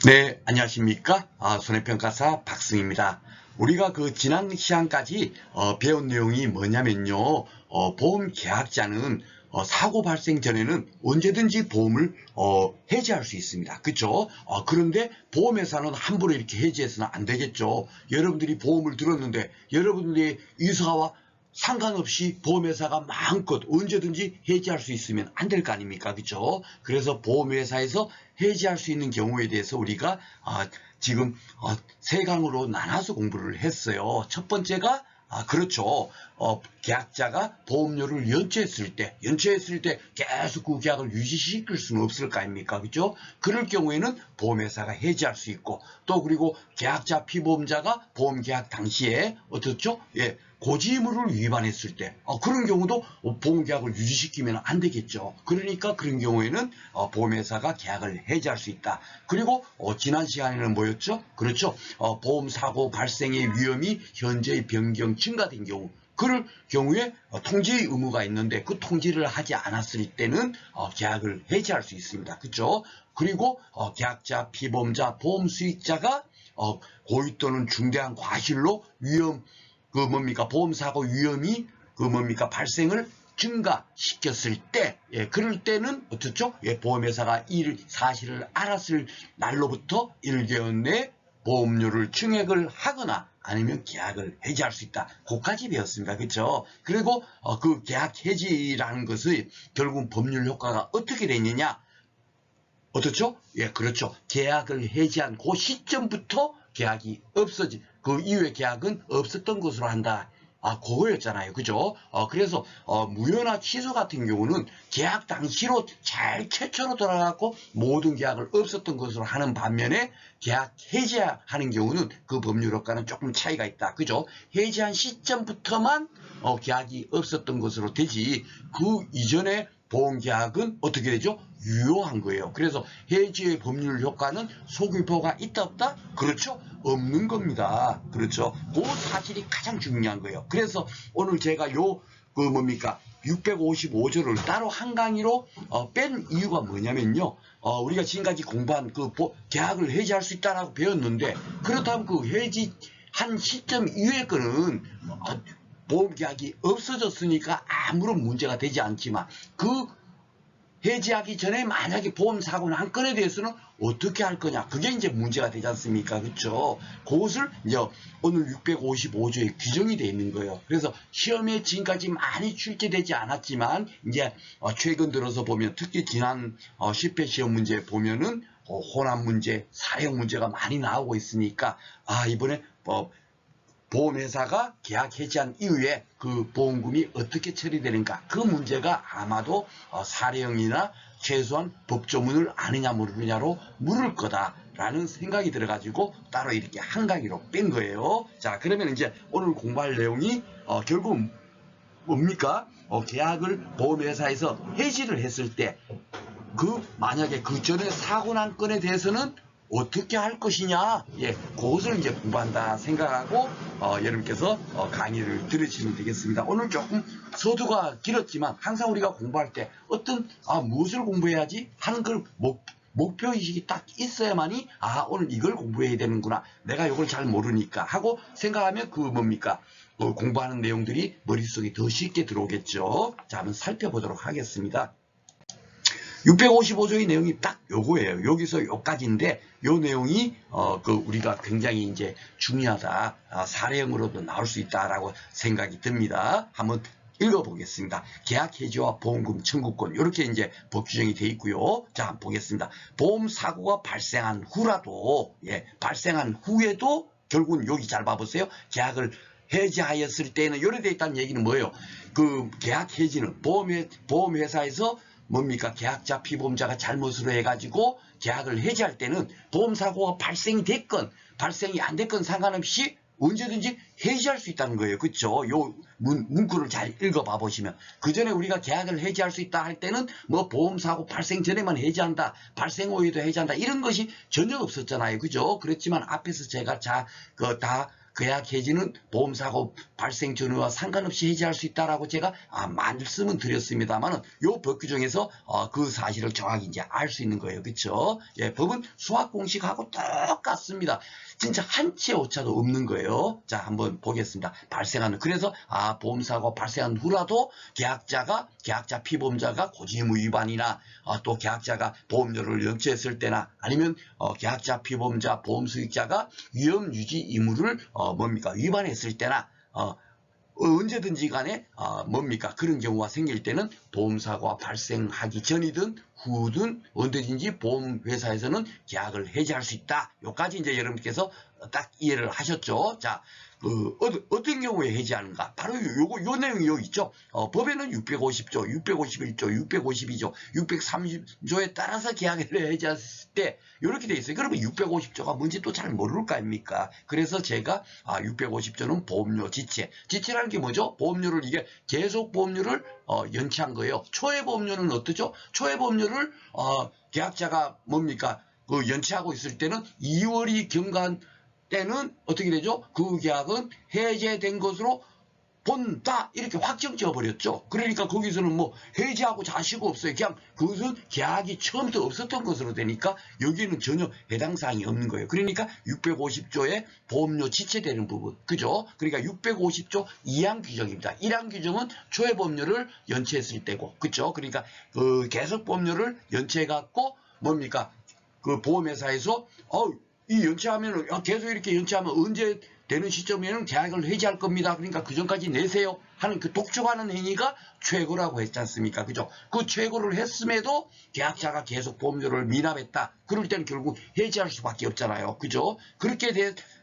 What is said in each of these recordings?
네, 안녕하십니까? 손해평가사 박승입니다. 우리가 그 지난 시간까지 배운 내용이 뭐냐면요. 보험 계약자는 사고 발생 전에는 언제든지 보험을 해지할 수 있습니다. 그렇죠? 그런데 보험회사는 함부로 이렇게 해지해서는 안 되겠죠. 여러분들이 보험을 들었는데 여러분들의 의사와 상관없이 보험회사가 마음껏 언제든지 해지할 수 있으면 안 될 거 아닙니까? 그렇죠? 그래서 보험회사에서 해지할 수 있는 경우에 대해서 우리가 지금 세 강으로 나눠서 공부를 했어요. 첫 번째가 그렇죠. 계약자가 보험료를 연체했을 때 계속 그 계약을 유지시킬 수는 없을 거 아닙니까? 그죠? 그럴 경우에는 보험회사가 해지할 수 있고, 또 그리고 계약자 피보험자가 보험계약 당시에 어떻죠? 예, 고지의무를 위반했을 때 그런 경우도 보험계약을 유지시키면 안 되겠죠. 그러니까 그런 경우에는 보험회사가 계약을 해지할 수 있다. 그리고 지난 시간에는 뭐였죠? 그렇죠. 보험사고 발생의 위험이 현재의 변경 증가된 경우, 그럴 경우에 통지의 의무가 있는데 그 통지를 하지 않았을 때는 계약을 해지할 수 있습니다. 그렇죠? 그리고 계약자, 피보험자, 보험 수익자가 고의 또는 중대한 과실로 위험 보험사고 위험이 발생을 증가시켰을 때, 그럴 때는 어떻죠? 보험회사가 이 사실을 알았을 날로부터 1개월 내에 보험료를 증액을 하거나 아니면 계약을 해지할 수 있다. 그까지 배웠습니다. 그렇죠? 그리고 그 계약 해지라는 것의 결국 법률 효과가 어떻게 되느냐? 어떻죠? 예, 그렇죠. 계약을 해지한 그 시점부터 계약이 그 이후에 계약은 없었던 것으로 한다. 그거였잖아요. 그죠? 그래서, 무효나 취소 같은 경우는 계약 당시로 잘 최초로 돌아가고 모든 계약을 없었던 것으로 하는 반면에 계약 해지하는 경우는 그 법률 효과는 조금 차이가 있다. 그죠? 해지한 시점부터만 계약이 없었던 것으로 되지, 그 이전에 보험계약은 어떻게 되죠? 유효한 거예요. 그래서 해지의 법률 효과는 소급효가 있다 없다? 그렇죠? 없는 겁니다. 그렇죠? 그 사실이 가장 중요한 거예요. 그래서 오늘 제가 655조를 따로 한 강의로 뺀 이유가 뭐냐면요. 우리가 지금까지 공부한 계약을 해지할 수 있다라고 배웠는데, 그렇다면 그 해지한 시점 이후의 거는 보험계약이 없어졌으니까 아무런 문제가 되지 않지만, 그 해지하기 전에 만약에 보험사고 난 건에 대해서는 어떻게 할 거냐, 그게 이제 문제가 되지 않습니까? 그렇죠? 그것을 이제 오늘 655조에 규정이 되어 있는 거예요. 그래서 시험에 지금까지 많이 출제되지 않았지만 이제 최근 들어서 보면, 특히 지난 10회 시험 문제 보면은 혼합 문제, 사형 문제가 많이 나오고 있으니까 이번에 보험회사가 계약 해지한 이후에 그 보험금이 어떻게 처리되는가, 그 문제가 아마도 사례형이나 최소한 법조문을 아느냐 모르느냐로 물을 거다라는 생각이 들어가지고 따로 이렇게 한 강의로 뺀 거예요. 자, 그러면 이제 오늘 공부할 내용이 결국 뭡니까? 계약을 보험회사에서 해지를 했을 때 만약에 그 전에 사고 난 건에 대해서는 어떻게 할 것이냐, 그것을 이제 공부한다 생각하고 여러분께서 강의를 들으시면 되겠습니다. 오늘 조금 서두가 길었지만 항상 우리가 공부할 때 무엇을 공부해야지 하는 걸 목표의식이 딱 있어야만이 오늘 이걸 공부해야 되는구나, 내가 이걸 잘 모르니까 하고 생각하면 공부하는 내용들이 머릿속에 더 쉽게 들어오겠죠. 자, 한번 살펴보도록 하겠습니다. 655조의 내용이 딱 요거예요. 여기서 요까지인데, 요 내용이 우리가 굉장히 이제 중요하다, 사례형으로도 나올 수 있다라고 생각이 듭니다. 한번 읽어보겠습니다. 계약 해지와 보험금 청구권, 이렇게 이제 법 규정이 되어 있고요. 자, 한번 보겠습니다. 보험 사고가 발생한 후라도, 발생한 후에도 결국은 여기 잘 봐보세요. 계약을 해지하였을 때는 요래 되어 있다는 얘기는 뭐예요? 그 계약 해지는 보험회사에서 계약자 피보험자가 잘못으로 해가지고 계약을 해지할 때는 보험사고가 발생이 됐건 발생이 안 됐건 상관없이 언제든지 해지할 수 있다는 거예요. 그렇죠? 요 문구를 잘 읽어봐 보시면, 그 전에 우리가 계약을 해지할 수 있다 할 때는 보험사고 발생 전에만 해지한다, 발생 후에도 해지한다, 이런 것이 전혀 없었잖아요. 그죠? 그렇지만 앞에서 제가 다 계약 해지는 보험사고 발생 전후와 상관없이 해지할 수 있다라고 제가 말씀은 드렸습니다만은 요 법 규정에서 그 사실을 정확히 이제 알 수 있는 거예요. 그렇죠? 예, 법은 수학 공식하고 똑같습니다. 진짜 한 채 오차도 없는 거예요. 자, 한번 보겠습니다. 발생하는, 그래서 보험사고 발생한 후라도 계약자 피보험자가 고지의무 위반이나 또 계약자가 보험료를 연체했을 때나 아니면 계약자 피보험자 보험수익자가 위험유지 의무를 위반했을 때나 언제든지 간에 그런 경우가 생길 때는 보험사고가 발생하기 전이든 후든 언제든지 보험회사에서는 계약을 해지할 수 있다. 요까지 이제 여러분께서 딱 이해를 하셨죠. 자, 어떤 경우에 해지하는가? 바로 요 내용이 여기 있죠. 법에는 650조, 651조, 652조, 630조에 따라서 계약을 해지했을 때 이렇게 돼 있어요. 그러면 650조가 뭔지 또 잘 모를 거 아닙니까? 그래서 제가 650조는 보험료 지체라는 게 뭐죠? 보험료를 이게 계속 보험료를 연체한 거예요. 초회 보험료는 어떠죠? 초회 보험료를 계약자가 연체하고 있을 때는 2월이 경과한 때는 어떻게 되죠? 그 계약은 해제된 것으로 본다 이렇게 확정 지어버렸죠. 그러니까 거기서는 해지하고 자시고 없어요. 그냥 그것은 계약이 처음부터 없었던 것으로 되니까 여기는 전혀 해당 사항이 없는 거예요. 그러니까 650조의 보험료 지체되는 부분, 그죠? 그러니까 650조 2항 규정입니다. 1항 규정은 초회 보험료를 연체했을 때고, 그죠? 그러니까 그 계속 보험료를 연체해갖고 그 보험회사에서 이 연체하면 계속 이렇게 연체하면 언제 되는 시점에는 계약을 해지할 겁니다. 그러니까 그 전까지 내세요 하는 그 독촉하는 행위가 최고라고 했지 않습니까? 그죠? 그 최고를 했음에도 계약자가 계속 보험료를 미납했다. 그럴 때는 결국 해지할 수밖에 없잖아요. 그죠?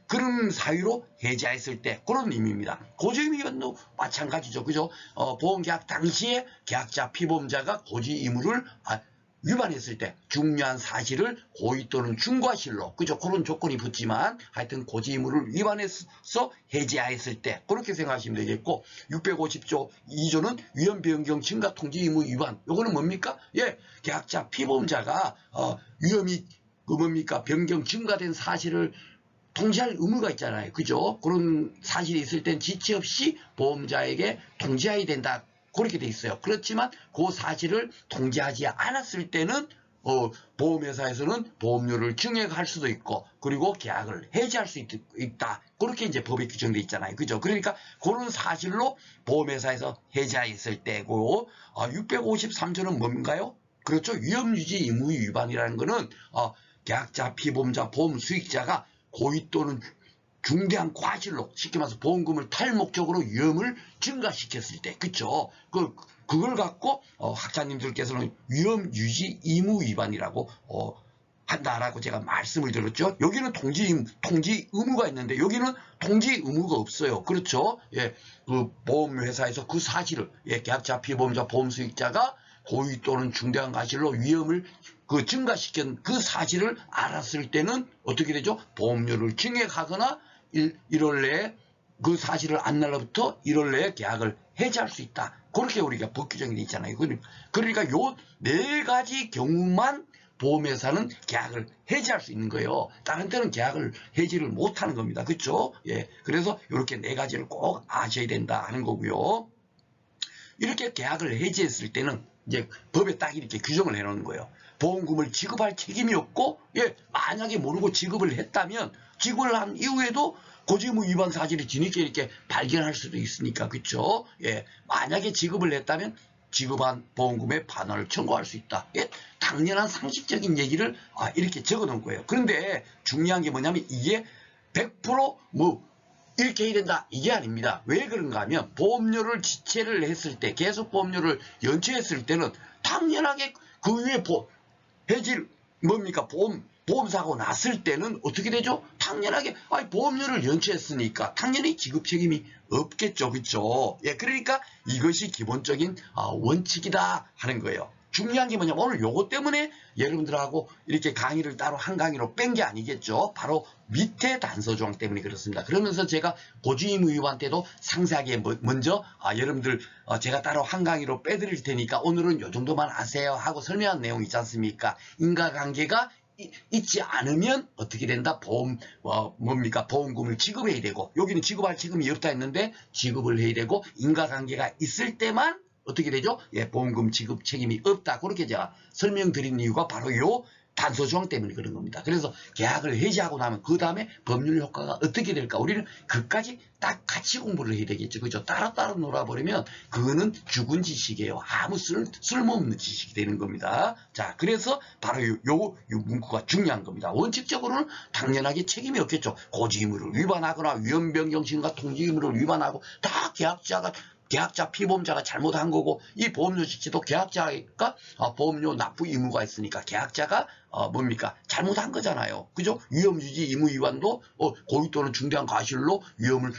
그런 사유로 해지했을 때 그런 의미입니다. 고지의무 위반도 마찬가지죠. 그죠? 보험계약 당시에 계약자 피보험자가 고지 의무를 위반했을 때 중요한 사실을 고의 또는 중과실로, 그죠? 그런 조건이 붙지만 하여튼 고지 의무를 위반해서 해지하였을 때 그렇게 생각하시면 되겠고, 650조 2조는 위험 변경 증가 통지 의무 위반. 요거는 뭡니까? 예, 계약자 피보험자가 위험이 변경 증가된 사실을 통지할 의무가 있잖아요. 그죠? 그런 사실이 있을 땐 지체 없이 보험자에게 통지해야 된다. 그렇게 돼 있어요. 그렇지만 그 사실을 통지하지 않았을 때는 보험회사에서는 보험료를 증액할 수도 있고, 그리고 계약을 해지할 수 있다. 그렇게 이제 법에 규정돼 있잖아요. 그죠? 그러니까 그런 사실로 보험회사에서 해지했을 때고, 653조는 뭔가요? 그렇죠. 위험유지 의무 위반이라는 거는 계약자, 피보험자, 보험 수익자가 고의 또는 중대한 과실로, 쉽게 말해서 보험금을 탈목적으로 위험을 증가시켰을 때, 그쵸? 그걸 갖고 학자님들께서는 위험 유지 의무 위반이라고 한다라고 제가 말씀을 드렸죠. 여기는 통지 의무가 있는데 여기는 통지 의무가 없어요. 그렇죠? 예, 그 보험회사에서 그 사실을, 계약자, 피보험자, 보험수익자가 고의 또는 중대한 과실로 위험을 증가시킨 그 사실을 알았을 때는 어떻게 되죠? 보험료를 증액하거나 1월 내에 그 사실을 안 날로부터 1월 내에 계약을 해지할 수 있다. 그렇게 우리가 법 규정이 돼 있잖아요. 그러니까 요 네 가지 경우만 보험회사는 계약을 해지할 수 있는 거예요. 다른 때는 계약을 해지를 못 하는 겁니다. 그렇죠? 예. 그래서 이렇게 네 가지를 꼭 아셔야 된다 하는 거고요. 이렇게 계약을 해지했을 때는 이제 법에 딱 이렇게 규정을 해놓는 거예요. 보험금을 지급할 책임이 없고, 만약에 모르고 지급을 했다면 지급을 한 이후에도 고지의무 위반 사실이 뒤늦게 이렇게 발견할 수도 있으니까, 그쵸? 만약에 지급을 했다면 지급한 보험금의 반환을 청구할 수 있다. 당연한 상식적인 얘기를 이렇게 적어 놓은 거예요. 그런데 중요한 게 뭐냐면 이게 100% 이렇게 해야 된다, 이게 아닙니다. 왜 그런가 하면 보험료를 지체를 했을 때, 계속 보험료를 연체했을 때는 당연하게 그 위에 해지를 보험사고 났을 때는 어떻게 되죠? 당연하게 보험료를 연체했으니까 당연히 지급 책임이 없겠죠. 그렇죠? 그러니까 이것이 기본적인 원칙이다 하는 거예요. 중요한 게 뭐냐면 오늘 요거 때문에 여러분들하고 이렇게 강의를 따로 한 강의로 뺀 게 아니겠죠. 바로 밑에 단서조항 때문에 그렇습니다. 그러면서 제가 고지의무 위반 때도 상세하게 먼저 여러분들 제가 따로 한 강의로 빼드릴 테니까 오늘은 요 정도만 아세요 하고 설명한 내용 있지 않습니까? 인과관계가 있지 않으면 어떻게 된다? 뭡니까? 보험금을 지급해야 되고, 여기는 지급할 책임이 없다 했는데 지급을 해야 되고, 인과관계가 있을 때만 어떻게 되죠? 예, 보험금 지급 책임이 없다. 그렇게 제가 설명드린 이유가 바로 요 단서조항 때문에 그런 겁니다. 그래서 계약을 해지하고 나면 그 다음에 법률 효과가 어떻게 될까? 우리는 그까지 딱 같이 공부를 해야 되겠죠. 그죠? 따로따로 놀아버리면 그거는 죽은 지식이에요. 아무 쓸모없는 지식이 되는 겁니다. 자, 그래서 바로 요 문구가 중요한 겁니다. 원칙적으로는 당연하게 책임이 없겠죠. 고지의무를 위반하거나 위헌변경신과 통지의무를 위반하고 다 계약자 피보험자가 잘못한 거고, 이 보험료 지치도 계약자가 보험료 납부 의무가 있으니까 계약자가 뭡니까? 잘못한 거잖아요. 그죠? 위험유지 의무 위반도 고의 또는 중대한 과실로 위험을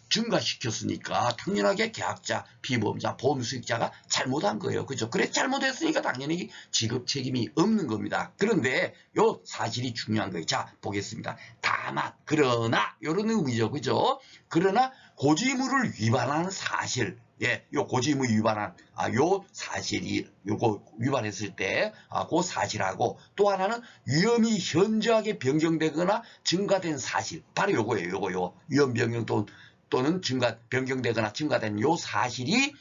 증가시켰으니까 당연하게 계약자, 피보험자, 보험수익자가 잘못한 거예요. 그죠? 그래 잘못했으니까 당연히 지급 책임이 없는 겁니다. 그런데 요 사실이 중요한 거예요. 자, 보겠습니다. 다만, 그러나 이런 의미죠. 그죠? 그러나 고지의무를 위반하는 사실, 예, 요 고지의무 위반한 요 사실이 요거 위반했을 때 그 사실하고, 또 하나는 위험이 현저하게 변경되거나 증가된 사실, 바로 요거예요. 요거 위험 변경 또는 변경되거나 증가된 요 사실이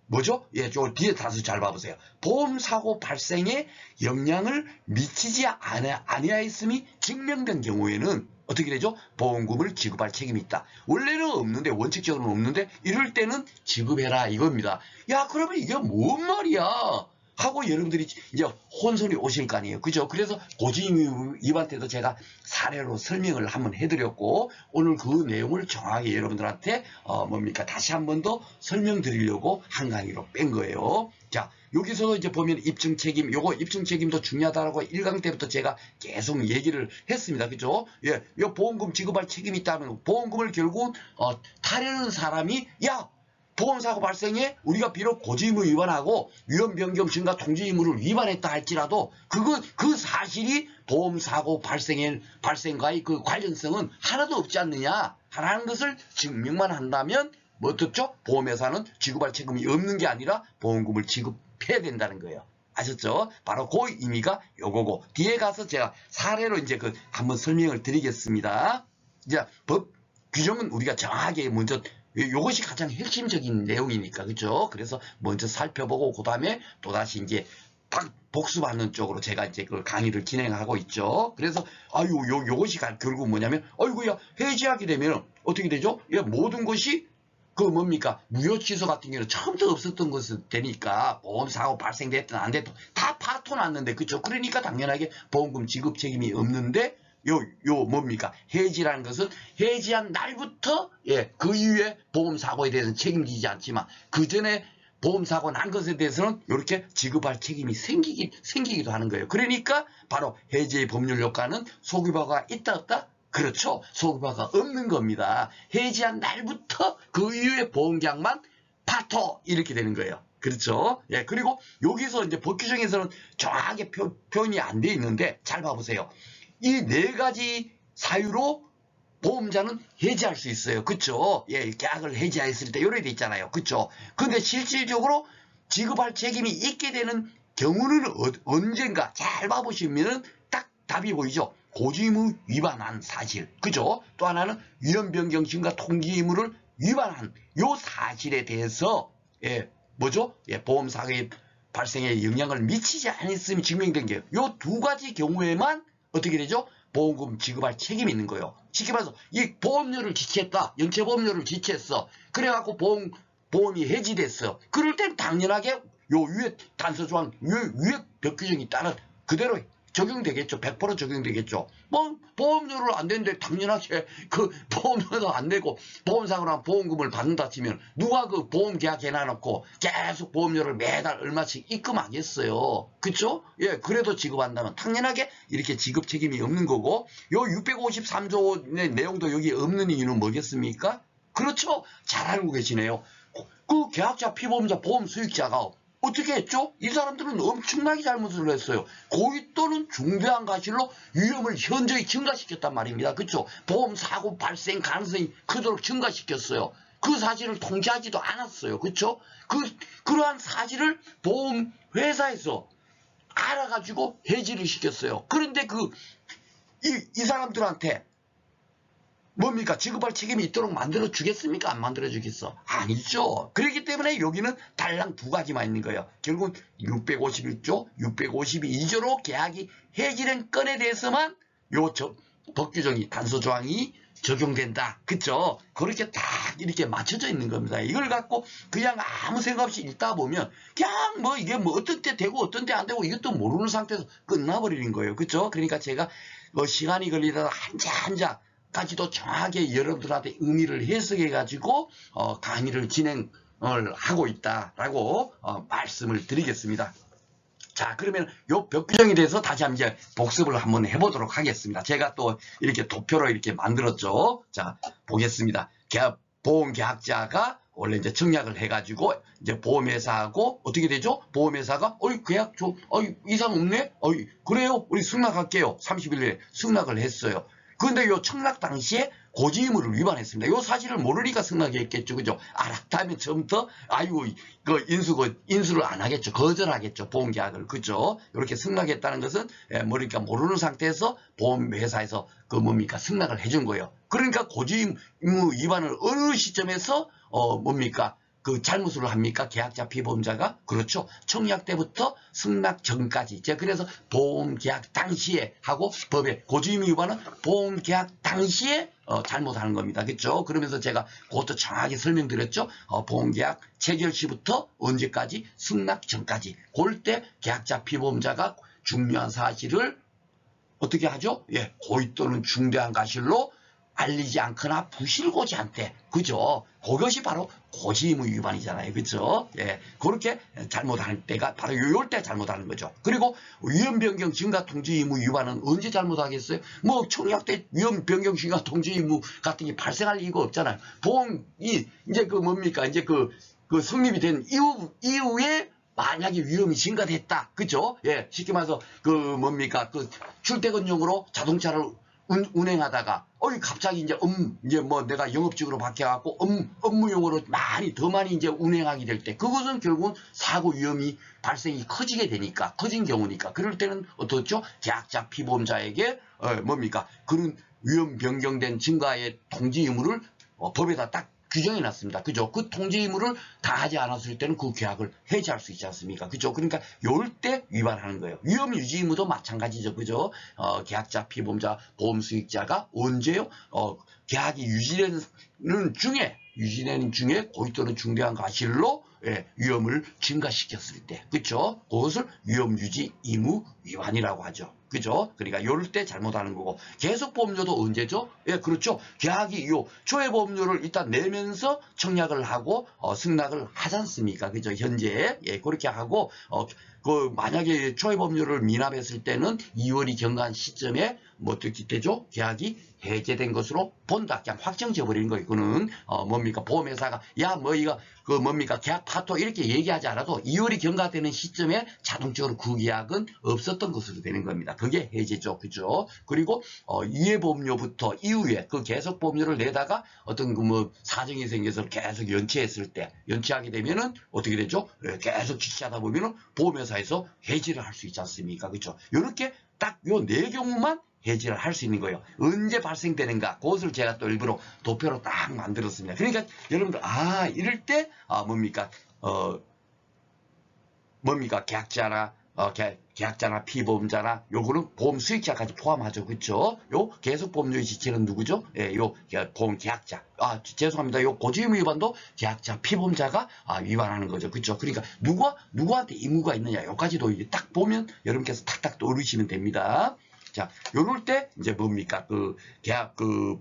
뭐죠? 예, 저 뒤에 단서 잘 봐보세요. 보험사고 발생에 영향을 미치지 아니하였음이 증명된 경우에는 어떻게 되죠? 보험금을 지급할 책임이 있다. 원래는 없는데, 원칙적으로는 없는데, 이럴 때는 지급해라 이겁니다. 야, 그러면 이게 뭔 말이야? 하고 여러분들이 이제 혼선이 오실 거 아니에요. 그죠? 그래서 고지의무 위반 때도 제가 사례로 설명을 한번 해드렸고, 오늘 그 내용을 정확하게 여러분들한테 뭡니까? 다시 한 번 더 설명드리려고 한 강의로 뺀 거예요. 자, 여기서 이제 보면 입증 책임, 요거 입증 책임도 중요하다라고 1강 때부터 제가 계속 얘기를 했습니다. 그죠? 예, 요 보험금 지급할 책임이 있다면 보험금을 결국 타려는 사람이, 야, 보험사고 발생에 우리가 비록 고지의무 위반하고 위헌변경 증가 통지 의무를 위반했다 할지라도 그 사실이 보험사고 발생과의 그 관련성은 하나도 없지 않느냐 하는 것을 증명만 한다면 뭐 어떻죠? 보험회사는 지급할 책임이 없는 게 아니라 보험금을 지급해야 된다는 거예요. 아셨죠? 바로 그 의미가 요거고, 뒤에 가서 제가 사례로 이제 한번 설명을 드리겠습니다. 이제 법 규정은 우리가 정확하게 먼저, 이것이 가장 핵심적인 내용이니까, 그죠? 그래서 먼저 살펴보고, 그 다음에 또다시 이제 복습하는 쪽으로 제가 이제 그 강의를 진행하고 있죠. 그래서, 요것이 결국 뭐냐면, 어이구야, 해지하게 되면 어떻게 되죠? 모든 것이 뭡니까? 무효 취소 같은 경우는 처음부터 없었던 것은 되니까, 보험사고 발생됐든 안 됐든 다 파토났는데, 그죠? 그러니까 당연하게 보험금 지급 책임이 없는데, 뭡니까? 해지라는 것은 해지한 날부터, 예, 그 이후에 보험사고에 대해서는 책임지지 않지만, 그 전에 보험사고 난 것에 대해서는 이렇게 지급할 책임이 생기기도 하는 거예요. 그러니까 바로 해지의 법률 효과는 소급효과가 있다 없다? 그렇죠. 소급효과가 없는 겁니다. 해지한 날부터 그 이후에 보험계약만 파토 이렇게 되는 거예요. 그렇죠. 예, 그리고 여기서 이제 법 규정에서는 정확하게 표현이 안 돼 있는데 잘 봐보세요. 이 네 가지 사유로 보험자는 해지할 수 있어요. 그쵸? 예, 계약을 해지했을 때 요래 돼 있잖아요. 그쵸? 근데 실질적으로 지급할 책임이 있게 되는 경우는 언젠가 잘 봐보시면은 딱 답이 보이죠? 고지의무 위반한 사실. 그죠? 또 하나는 위헌변경신과 통지 의무를 위반한 요 사실에 대해서, 예, 뭐죠? 예, 보험사고의 발생에 영향을 미치지 않았음이 증명된 게 요 두 가지 경우에만 어떻게 되죠? 보험금 지급할 책임이 있는 거예요. 쉽게 말해서 이 보험료를 지체했다. 연체보험료를 지체했어. 그래갖고 보험이 해지됐어. 그럴 땐 당연하게 요 위에 단서조항, 위에 법 규정이 따라 그대로 적용되겠죠. 100% 적용되겠죠. 뭐 보험료를 안 되는데 당연하게 그 보험료도 안 내고 보험사고나 보험금을 받는다 치면 누가 그 보험 계약 해놔놓고 계속 보험료를 매달 얼마씩 입금하겠어요. 그쵸? 예, 그래도 지급한다면 당연하게 이렇게 지급 책임이 없는 거고, 요 653조의 내용도 여기 없는 이유는 뭐겠습니까? 그렇죠? 잘 알고 계시네요. 그 계약자, 피보험자, 보험 수익자가 어떻게 했죠? 이 사람들은 엄청나게 잘못을 했어요. 고의 또는 중대한 과실로 위험을 현저히 증가시켰단 말입니다. 그렇죠? 보험사고 발생 가능성이 크도록 증가시켰어요. 그 사실을 통지하지도 않았어요. 그렇죠? 그러한 사실을 보험회사에서 알아가지고 해지를 시켰어요. 그런데 이 사람들한테 뭡니까? 지급할 책임이 있도록 만들어 주겠습니까? 안 만들어 주겠어? 아니죠. 그렇기 때문에 여기는 달랑 두 가지만 있는 거예요. 결국은 651조, 652조로 계약이 해지된 건에 대해서만 법 규정이 단서 조항이 적용된다. 그쵸? 그렇게 딱 이렇게 맞춰져 있는 겁니다. 이걸 갖고 그냥 아무 생각 없이 읽다 보면 그냥 뭐 이게 뭐 어떤 때 되고 어떤 때 안 되고 이것도 모르는 상태에서 끝나버리는 거예요. 그쵸? 그러니까 제가 시간이 걸리다가 한자 까지도 정확하게 여러분들한테 의미를 해석해 가지고 강의를 진행을 하고 있다라고 말씀을 드리겠습니다. 자, 그러면 요 법 규정에 대해서 다시 한번 이제 복습을 한번 해보도록 하겠습니다. 제가 또 이렇게 도표로 이렇게 만들었죠. 자, 보겠습니다. 보험계약자가 원래 이제 청약을 해가지고 이제 보험회사하고 어떻게 되죠? 보험회사가 계약 이상 없네? 그래요? 우리 승낙할게요. 30일 내에 승낙을 했어요. 그런데 요 청락 당시에 고지 의무를 위반했습니다. 요 사실을 모르니까 승낙했겠죠. 그죠? 알았다면 처음부터 인수를 안 하겠죠. 거절하겠죠. 보험계약을. 그죠? 이렇게 승낙했다는 것은 모르는 상태에서 보험회사에서 승낙을 해준 거예요. 그러니까 고지 의무 위반을 어느 시점에서 잘못을 합니까? 계약자 피보험자가? 그렇죠. 청약 때부터 승낙 전까지. 제가 그래서 보험계약 당시에 하고 법의 고지의무 위반은 보험계약 당시에 잘못하는 겁니다. 그렇죠? 그러면서 제가 그것도 정확하게 설명드렸죠. 보험계약 체결 시부터 언제까지? 승낙 전까지. 그럴 때 계약자 피보험자가 중요한 사실을 어떻게 하죠? 고의 또는 중대한 과실로 알리지 않거나 부실고지 않대. 그죠? 그것이 바로 고지의무 위반이잖아요. 그죠? 그렇게 잘못할 때가 바로 요럴 때 잘못하는 거죠. 그리고 위험 변경 증가 통지 의무 위반은 언제 잘못하겠어요? 청약 때 위험 변경 증가 통지 의무 같은 게 발생할 이유가 없잖아요. 보험이 이제 이제 성립이 된 이후에 만약에 위험이 증가됐다. 그죠? 쉽게 말해서 출퇴근용으로 자동차를 운행하다가 갑자기 이제 내가 영업직으로 바뀌어갖고 업무용으로 더 많이 이제 운행하게 될 때 그것은 결국은 사고 위험이 발생이 커진 경우니까 그럴 때는 어떻죠? 계약자 피보험자에게 그런 위험 변경된 증가의 통지 의무를 법에다 딱 규정해 놨습니다. 그죠? 그 통지 의무를 다하지 않았을 때는 그 계약을 해지할 수 있지 않습니까? 그죠? 그러니까 요럴 때 위반하는 거예요. 위험 유지 의무도 마찬가지죠. 그죠? 계약자, 피보험자, 보험 수익자가 언제요? 계약이 유지되는 중에 고의 또는 중대한 과실로 위험을 증가시켰을 때, 그렇죠? 그것을 위험 유지 의무 위반이라고 하죠. 그죠? 그러니까 요럴 때 잘못하는 거고 계속 보험료도 언제죠? 그렇죠. 계약이 초회 보험료를 일단 내면서 청약을 하고 승낙을 하지 않습니까? 그죠? 현재 그렇게 하고 만약에 초회 보험료를 미납했을 때는 2월이 경과한 시점에 어떻게 되죠? 계약이 해제된 것으로 본다. 그냥 확정져 버리는 거예요. 이거는 보험회사가 계약 파토 이렇게 얘기하지 않아도 2월이 경과되는 시점에 자동적으로 그 계약은 없었던 것으로 되는 겁니다. 그게 해제죠. 그죠? 그리고 이해보험료부터 이후에 그 계속 보험료를 내다가 어떤 사정이 생겨서 계속 연체하게 되면은 어떻게 되죠? 계속 지체하다 보면은 보험회사에서 해지를 할 수 있지 않습니까? 그죠? 이렇게 딱 요 네 경우만 해지를 할 수 있는 거예요. 언제 발생되는가? 그것을 제가 또 일부러 도표로 딱 만들었습니다. 그러니까 여러분들 이럴 때 계약자나 피보험자나 요거는 보험 수익자까지 포함하죠. 그렇죠? 요 계속 보험료의 지체는 누구죠? 요 보험 계약자. 죄송합니다. 요 고지의무 위반도 계약자, 피보험자가 위반하는 거죠. 그렇죠? 그러니까 누구한테 의무가 있느냐? 요까지도 이제 딱 보면 여러분께서 탁탁 떠올리시면 됩니다. 자, 요럴 때 이제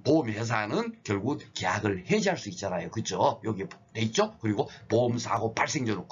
보험회사는 결국 계약을 해지할 수 있잖아요. 그죠? 여기 돼 있죠? 그리고 보험사고 발생 전후.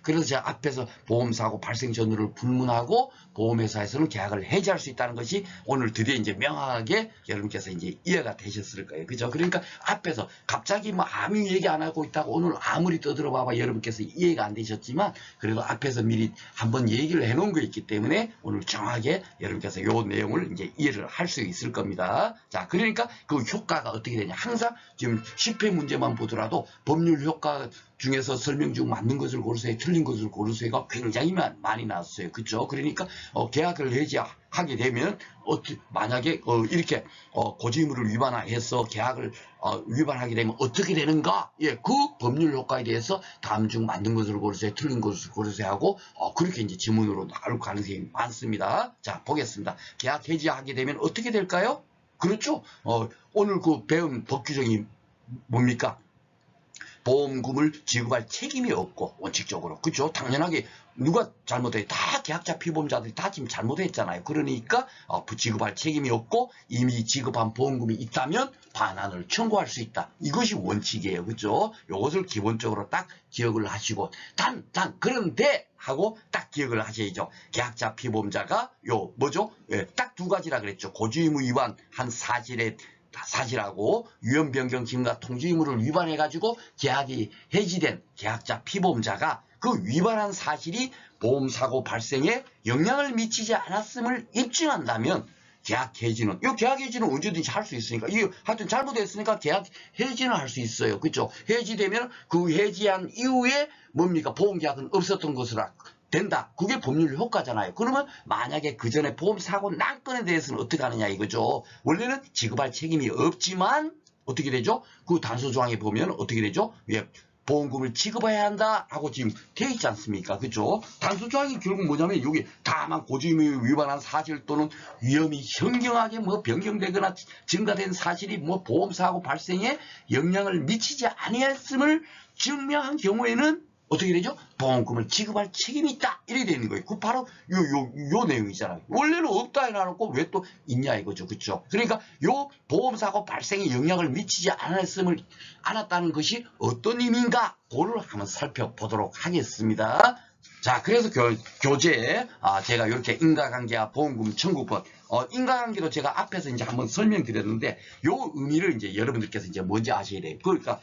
그래서 제가 앞에서 보험사고 발생 전후를 불문하고 보험회사에서는 계약을 해지할 수 있다는 것이 오늘 드디어 이제 명확하게 여러분께서 이제 이해가 되셨을 거예요. 그죠? 그러니까 앞에서 갑자기 아무 얘기 안 하고 있다고 오늘 아무리 떠들어봐봐 여러분께서 이해가 안 되셨지만 그래도 앞에서 미리 한번 얘기를 해놓은 거 있기 때문에 오늘 정확하게 여러분께서 요 내용을 이제 이해를 할 수 있을 겁니다. 자, 그러니까 그 효과가 어떻게 되냐. 항상 지금 실패 문제만 보더라도 법률 효과 중에서 설명 중 맞는 것을 고르세요, 틀린 것을 고르세요가 굉장히 많이 나왔어요. 그렇죠? 그러니까 계약을 해지하게 되면 만약에 이렇게 고지의무를 위반해서 계약을 위반하게 되면 어떻게 되는가? 예, 그 법률 효과에 대해서 다음 중 맞는 것을 고르세요, 틀린 것을 고르세요 하고 그렇게 이제 지문으로 나올 가능성이 많습니다. 자, 보겠습니다. 계약 해지하게 되면 어떻게 될까요? 그렇죠? 오늘 그 배운 법 규정이 뭡니까? 보험금을 지급할 책임이 없고, 원칙적으로. 그죠? 당연하게 누가 잘못해? 다 계약자 피보험자들이 다 지금 잘못했잖아요. 그러니까 지급할 책임이 없고 이미 지급한 보험금이 있다면 반환을 청구할 수 있다. 이것이 원칙이에요. 그죠? 이것을 기본적으로 딱 기억을 하시고, 그런데 하고 딱 기억을 하셔야죠. 계약자 피보험자가 뭐죠? 예, 딱 두 가지라 그랬죠. 고지의무 위반한 사실하고 유연 변경 지문과 통지 의무를 위반해 가지고 계약이 해지된 계약자 피보험자가 그 위반한 사실이 보험사고 발생에 영향을 미치지 않았음을 입증한다면 계약 해지는, 계약 해지는 언제든지 할 수 있으니까, 하여튼 잘못했으니까 계약 해지는 할 수 있어요. 그렇죠? 해지되면 그 해지한 이후에 뭡니까? 보험계약은 없었던 것으로 된다. 그게 법률 효과잖아요. 그러면 만약에 그 전에 보험사고 난 건에 대해서는 어떻게 하느냐 이거죠. 원래는 지급할 책임이 없지만 어떻게 되죠? 그 단서조항에 보면 어떻게 되죠? 예, 보험금을 지급해야 한다 하고 지금 돼 있지 않습니까? 그죠? 단서조항이 결국 뭐냐면 여기 다만 고지의무 위반한 사실 또는 위험이 현경하게 변경되거나 증가된 사실이 보험사고 발생에 영향을 미치지 아니했음을 증명한 경우에는 어떻게 되죠? 보험금을 지급할 책임이 있다. 이렇게 되는 거예요. 그 바로 요 내용이잖아요. 원래는 없다 해놔놓고 왜 또 있냐 이거죠. 그렇죠? 그러니까 요 보험사고 발생에 영향을 미치지 않았다는 것이 어떤 의미인가? 그걸 한번 살펴보도록 하겠습니다. 자, 그래서 교재 제가 이렇게 인과관계와 보험금 청구법 인과관계도 제가 앞에서 이제 한번 설명드렸는데 요 의미를 이제 여러분들께서 이제 뭔지 아셔야 돼요. 그러니까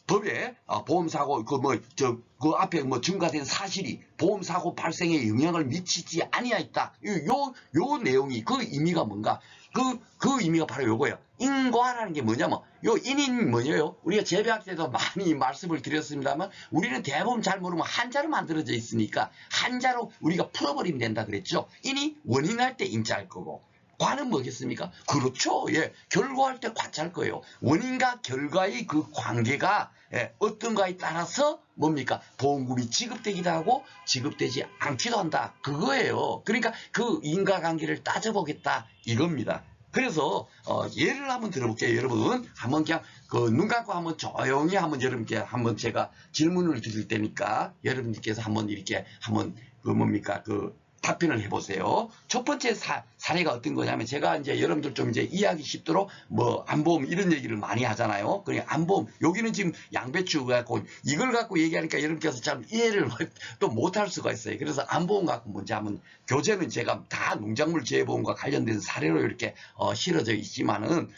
법에 보험사고 그 앞에 증가된 사실이 보험사고 발생에 영향을 미치지 아니하였다. 요 내용이 그 의미가 뭔가? 그 의미가 바로 요거예요. 인과라는 게 뭐냐면 요 인인 뭐예요? 우리가 재배학 때도 많이 말씀을 드렸습니다만 우리는 대부분 잘 모르면 한자로 만들어져 있으니까 한자로 우리가 풀어버리면 된다 그랬죠. 인이 원인할 때 인자할 거고 과는 뭐겠습니까? 그렇죠. 예. 결과할 때 과자일 거예요. 원인과 결과의 그 관계가 어떤가에 따라서 뭡니까? 보험금이 지급되기도 하고 지급되지 않기도 한다. 그거예요. 그러니까 그 인과관계를 따져보겠다 이겁니다. 그래서 예를 한번 들어볼게요. 여러분 한번 그냥 눈 감고 한번 조용히 한번 여러분께 한번 제가 질문을 드릴 테니까 여러분들께서 한번 이렇게 한번 답변을 해보세요. 첫 번째 사례가 어떤 거냐면 제가 이제 여러분들 좀 이제 이해하기 쉽도록 안보험 이런 얘기를 많이 하잖아요. 그러니까 안보험 여기는 지금 양배추 갖고 이걸 갖고 얘기하니까 여러분께서 참 이해를 또 못할 수가 있어요. 그래서 안보험 갖고 먼저 한번 교재는 제가 다 농작물 재해보험과 관련된 사례로 이렇게 실어져 있지만은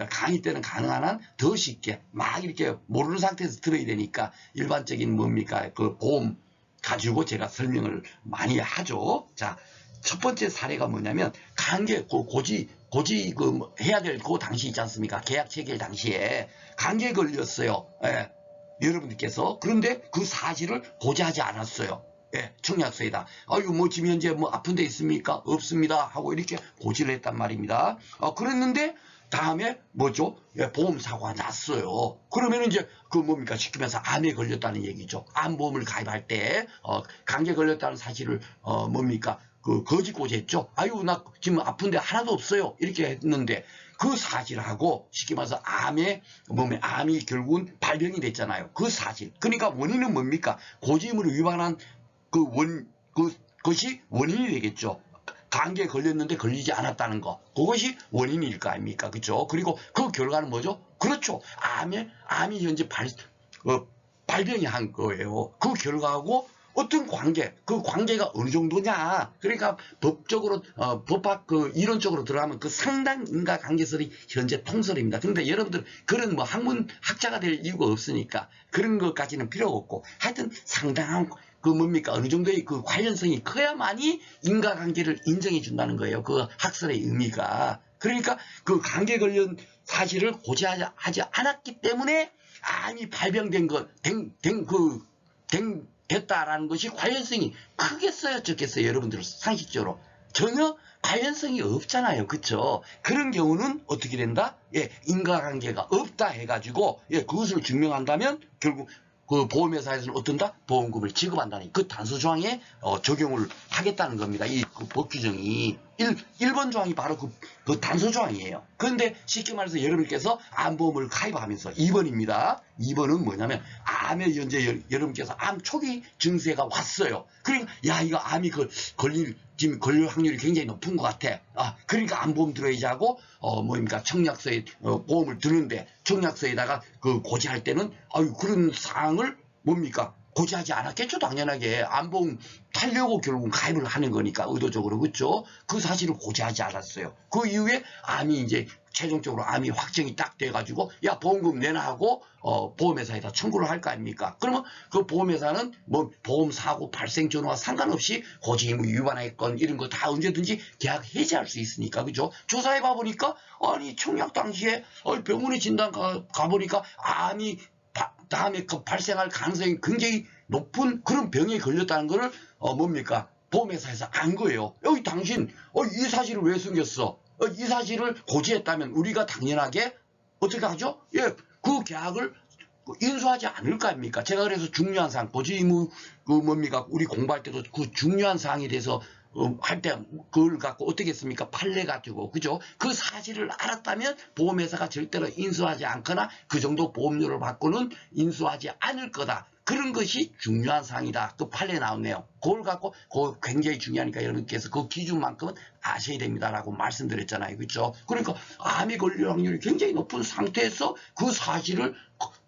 강의 때는 가능한 한 더 쉽게 막 이렇게 모르는 상태에서 들어야 되니까 일반적인 그 보험 가지고 제가 설명을 많이 하죠. 자, 첫 번째 사례가 뭐냐면 고지 해야 될 그 당시 있지 않습니까? 계약 체결 당시에 감기에 걸렸어요. 예, 여러분들께서. 그런데 그 사실을 고지하지 않았어요. 예, 청약서에다. 지금 현재 아픈 데 있습니까? 없습니다. 하고 이렇게 고지를 했단 말입니다. 그랬는데 다음에 예, 보험사고가 났어요. 그러면 이제 시키면서 암에 걸렸다는 얘기죠. 암보험을 가입할 때 감기에 걸렸다는 사실을 거짓 고지했죠. 나 지금 아픈데 하나도 없어요. 이렇게 했는데 그 사실하고 시키면서 암이 결국은 발병이 됐잖아요. 그 사실. 그러니까 원인은 뭡니까? 고지의무를 위반한 그것이 원인이 되겠죠. 감기에 걸렸는데 걸리지 않았다는 거. 그것이 원인일 거 아닙니까? 그렇죠? 그리고 그 결과는 뭐죠? 그렇죠. 암이 현재 발병이 한 거예요. 그 결과하고 어떤 관계, 그 관계가 어느 정도냐. 그러니까 법적으로, 법학 이론적으로 들어가면 그 상당 인과관계설이 현재 통설입니다. 그런데 여러분들 그런 학자가 될 이유가 없으니까 그런 것까지는 필요 없고 하여튼 상당한 어느 정도의 그 관련성이 커야만이 인과관계를 인정해 준다는 거예요. 그 학설의 의미가. 그러니까 그 감기에 걸린 사실을 고지하지 않았기 때문에 암이 발병된 됐다라는 것이 관련성이 크겠어요, 적겠어요? 여러분들 상식적으로 전혀 관련성이 없잖아요, 그쵸? 그런 경우는 어떻게 된다? 예, 인과관계가 없다 해가지고 예, 그것을 증명한다면 결국 그 보험회사에서는 어떤다? 보험금을 지급한다는 그 단서 조항에 적용을 하겠다는 겁니다. 그 법 규정이 1번 조항이 바로 그 단서 조항이에요. 그런데 쉽게 말해서 여러분께서 암보험을 가입하면서 2번입니다. 2번은 뭐냐면 암에 현재 여러분께서 암 초기 증세가 왔어요. 그러니까 야 이거 암이 지금 걸릴 확률이 굉장히 높은 것 같아. 그러니까 암보험 들어야지 하고 뭡니까 청약서에 보험을 드는데 청약서에다가 그 고지할 때는 그런 사항을 뭡니까 고지하지 않았겠죠. 당연하게 암보험 타려고 결국은 가입을 하는 거니까 의도적으로 그렇죠. 그 사실을 고지하지 않았어요. 그 이후에 암이 이제 최종적으로 암이 확정이 딱 돼가지고 야 보험금 내놔 하고 보험회사에다 청구를 할 거 아닙니까? 그러면 그 보험회사는 뭐 보험사고 발생 전후와 상관없이 고지의무 위반했건 이런 거 다 언제든지 계약 해지할 수 있으니까 그죠? 조사해 봐보니까 아니 청약 당시에 병원에 진단 가보니까 암이 다음에 발생할 가능성이 굉장히 높은 그런 병에 걸렸다는 거를 뭡니까 보험회사에서 안 거예요. 여기 당신 이 사실을 왜 숨겼어? 이 사실을 고지했다면 우리가 당연하게 어떻게 하죠? 예, 그 계약을 인수하지 않을 거 아닙니까? 제가 그래서 중요한 사항, 고지의무 뭡니까? 우리 공부할 때도 그 중요한 사항에 대해서 할 때 그걸 갖고 어떻게 했습니까? 판례 가지고 그죠? 그 사실을 알았다면 보험회사가 절대로 인수하지 않거나 그 정도 보험료를 받고는 인수하지 않을 거다. 그런 것이 중요한 사항이다. 그 판례에 나오네요. 그걸 갖고 그거 굉장히 중요하니까 여러분께서 그 기준만큼은 아셔야 됩니다라고 말씀드렸잖아요. 그렇죠? 그러니까 암이 걸릴 확률이 굉장히 높은 상태에서 그 사실을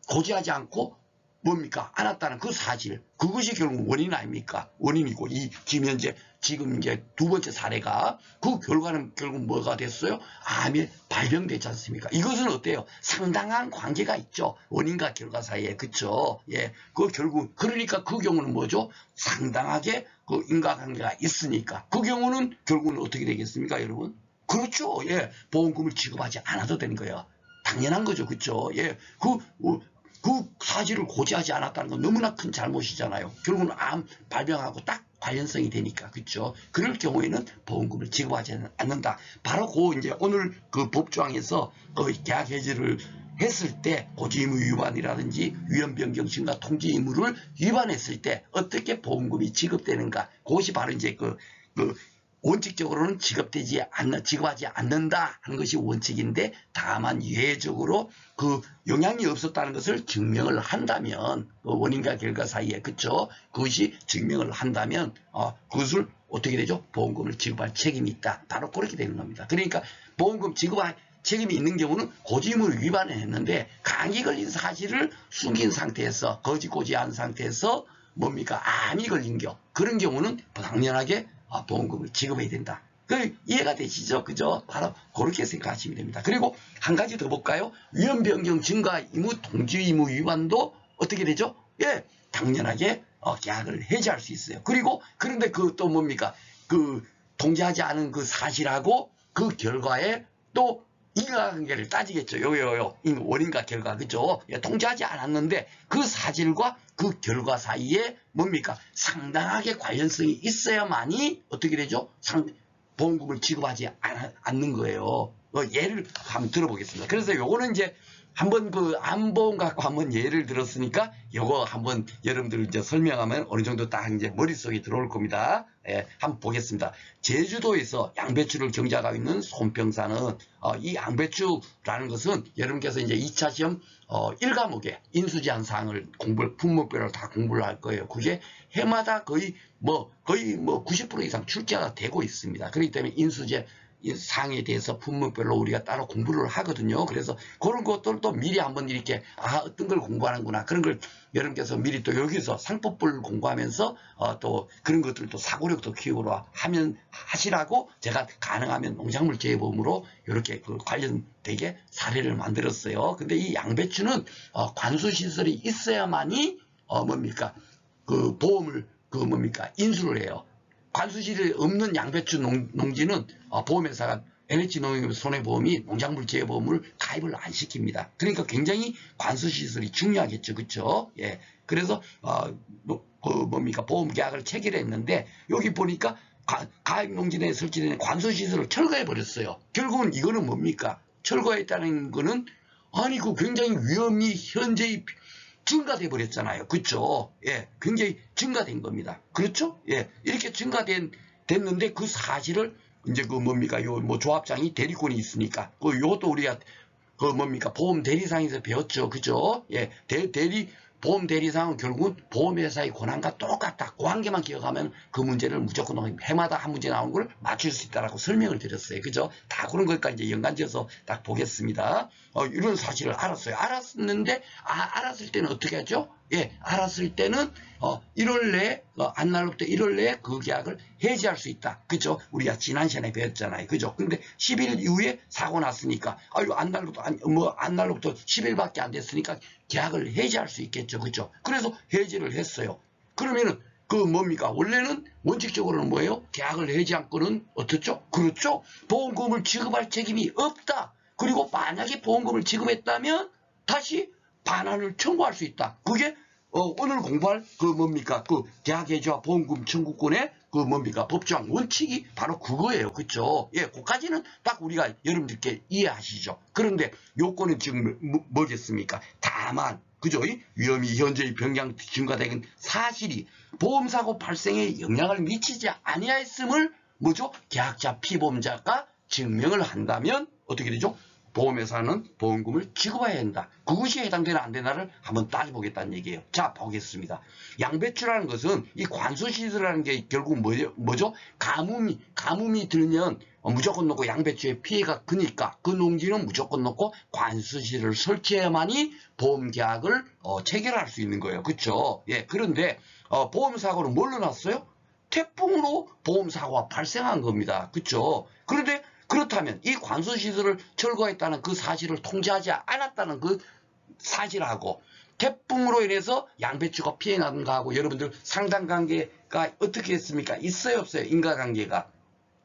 고지하지 않고 뭡니까? 알았다는 그 사실. 그것이 결국 원인 아닙니까? 원인이고 지금 이제 두 번째 사례가 그 결과는 결국 뭐가 됐어요? 암이 발병되지 않습니까? 이것은 어때요? 상당한 관계가 있죠. 원인과 결과 사이에. 그쵸? 예. 결국 그러니까 그 경우는 뭐죠? 상당하게 그 인과관계가 있으니까. 그 경우는 결국은 어떻게 되겠습니까, 여러분? 그렇죠. 예. 보험금을 지급하지 않아도 되는 거예요. 당연한 거죠. 그쵸? 예. 그 사실을 고지하지 않았다는 건 너무나 큰 잘못이잖아요. 결국은 암 발병하고 딱 관련성이 되니까. 그렇죠? 그럴 경우에는 보험금을 지급하지 않는다. 바로 이제 오늘 그 법조항에서 계약 해지를 했을 때 고지의무 위반이라든지 위험 변경 증가 통지 의무를 위반했을 때 어떻게 보험금이 지급되는가. 그것이 바로 이제 원칙적으로는 지급하지 않는다 하는 것이 원칙인데 다만 예외적으로 그 영향이 없었다는 것을 증명을 한다면 원인과 결과 사이에 그쵸? 그것이 증명을 한다면 그것을 어떻게 되죠? 보험금을 지급할 책임이 있다. 바로 그렇게 되는 겁니다. 그러니까 보험금 지급할 책임이 있는 경우는 고지의무를 위반을 했는데 감기 걸린 사실을 숨긴 상태에서 고지한 상태에서 뭡니까? 암이 걸린 그런 경우는 당연하게 보험금을 지급해야 된다. 이해가 되시죠? 그죠? 바로 그렇게 생각하시면 됩니다. 그리고 한 가지 더 볼까요? 위험 변경 증가 의무 통지 의무 위반도 어떻게 되죠? 예, 당연하게 계약을 해지할 수 있어요. 그런데 또 뭡니까? 통지하지 않은 그 사실하고 그 결과에 또 인과관계를 따지겠죠. 원인과 결과, 그죠? 예, 통지하지 않았는데 그 사실과 그 결과 사이에 뭡니까? 상당하게 관련성이 있어야만이 어떻게 되죠? 보험금을 지급하지 않는 거예요. 예를 한번 들어보겠습니다. 그래서 요거는 이제 한번 암보험 갖고 한번 예를 들었으니까 요거 한번 여러분들 이제 설명하면 어느 정도 딱 이제 머릿속에 들어올 겁니다. 예, 한번 보겠습니다. 제주도에서 양배추를 경작하고 있는 손평사는 이 양배추라는 것은 여러분께서 이제 2차 시험 1과목에 인수제한 사항을 품목별로 다 공부를 할 거예요. 그게 해마다 거의 90% 이상 출제가 되고 있습니다. 그렇기 때문에 인수제 사항에 대해서 품목별로 우리가 따로 공부를 하거든요. 그래서 그런 것들도 미리 한번 이렇게 어떤 걸 공부하는구나 그런 걸 여러분께서 미리 또 여기서 상법을 공부하면서 또 그런 것들도 사고력도 키우고 하시라고 제가 가능하면 농작물 재배보험으로 이렇게 관련되게 사례를 만들었어요. 근데 이 양배추는 관수시설이 있어야만이 뭡니까 보험을 인수를 해요. 관수실이 없는 양배추 농지는 보험회사가 LH농협 손해보험이 농작물 재해보험을 가입을 안 시킵니다. 그러니까 굉장히 관수시설이 중요하겠죠. 그쵸? 예. 그래서, 보험 계약을 체결했는데, 여기 보니까 가입농지대에 설치된 관수시설을 철거해버렸어요. 결국은 이거는 뭡니까? 철거했다는 거는, 아니, 그 굉장히 위험이 현재의 증가돼 버렸잖아요. 그렇죠? 예, 굉장히 증가된 겁니다. 그렇죠? 예, 이렇게 됐는데 그 사실을 이제 그 뭡니까? 요 뭐 조합장이 대리권이 있으니까 요것도 우리가 그 뭡니까? 보험 대리상에서 배웠죠. 그죠? 예, 보험 대리상은 결국은 보험회사의 권한과 똑같다. 그 한 개만 기억하면 그 문제를 무조건 해마다 한 문제 나오는 걸 맞출 수 있다라고 설명을 드렸어요. 그죠? 다 그런 것까지 이제 연관지어서 딱 보겠습니다. 이런 사실을 알았어요. 알았는데, 알았을 때는 어떻게 하죠? 예, 알았을 때는, 1월 내에, 안날로부터 1월 내에 그 계약을 해지할 수 있다. 그죠? 우리가 지난 시간에 배웠잖아요. 그죠? 근데 10일 이후에 사고 났으니까, 안날로부터 10일밖에 안 됐으니까 계약을 해지할 수 있겠죠. 그죠? 그래서 해지를 했어요. 그러면은, 그 뭡니까? 원래는 원칙적으로는 뭐예요? 계약을 해지한 건은 어떻죠? 그렇죠? 보험금을 지급할 책임이 없다. 그리고 만약에 보험금을 지급했다면 다시 반환을 청구할 수 있다. 그게 오늘 공부할 그 뭡니까? 그 계약 해지와 보험금 청구권의 그 뭡니까? 법정 원칙이 바로 그거예요. 그렇죠? 예, 그까지는 딱 우리가 여러분들께 이해하시죠. 그런데 요건은 지금 뭐겠습니까? 다만 그죠? 위험이 현재의 변경 증가된 사실이 보험사고 발생에 영향을 미치지 아니하였음을 뭐죠? 계약자 피보험자가 증명을 한다면 어떻게 되죠? 보험회사는 보험금을 지급해야 한다. 그것이 해당되나 안 되나를 한번 따져보겠다는 얘기예요. 자, 보겠습니다. 양배추라는 것은 이 관수시설이라는 게 결국 뭐죠? 가뭄이 들면 무조건 놓고 양배추에 피해가 크니까 그 농지는 무조건 놓고 관수시설을 설치해야만이 보험계약을 체결할 수 있는 거예요. 그렇죠? 예, 그런데 보험사고는 뭘로 났어요? 태풍으로 보험사고가 발생한 겁니다. 그렇죠? 그런데 그렇다면 이 관수시설을 철거했다는 그 사실을 통지하지 않았다는 그 사실하고 태풍으로 인해서 양배추가 피해 나는 거하고 여러분들 상관관계가 어떻게 했습니까? 있어요 없어요? 인과관계가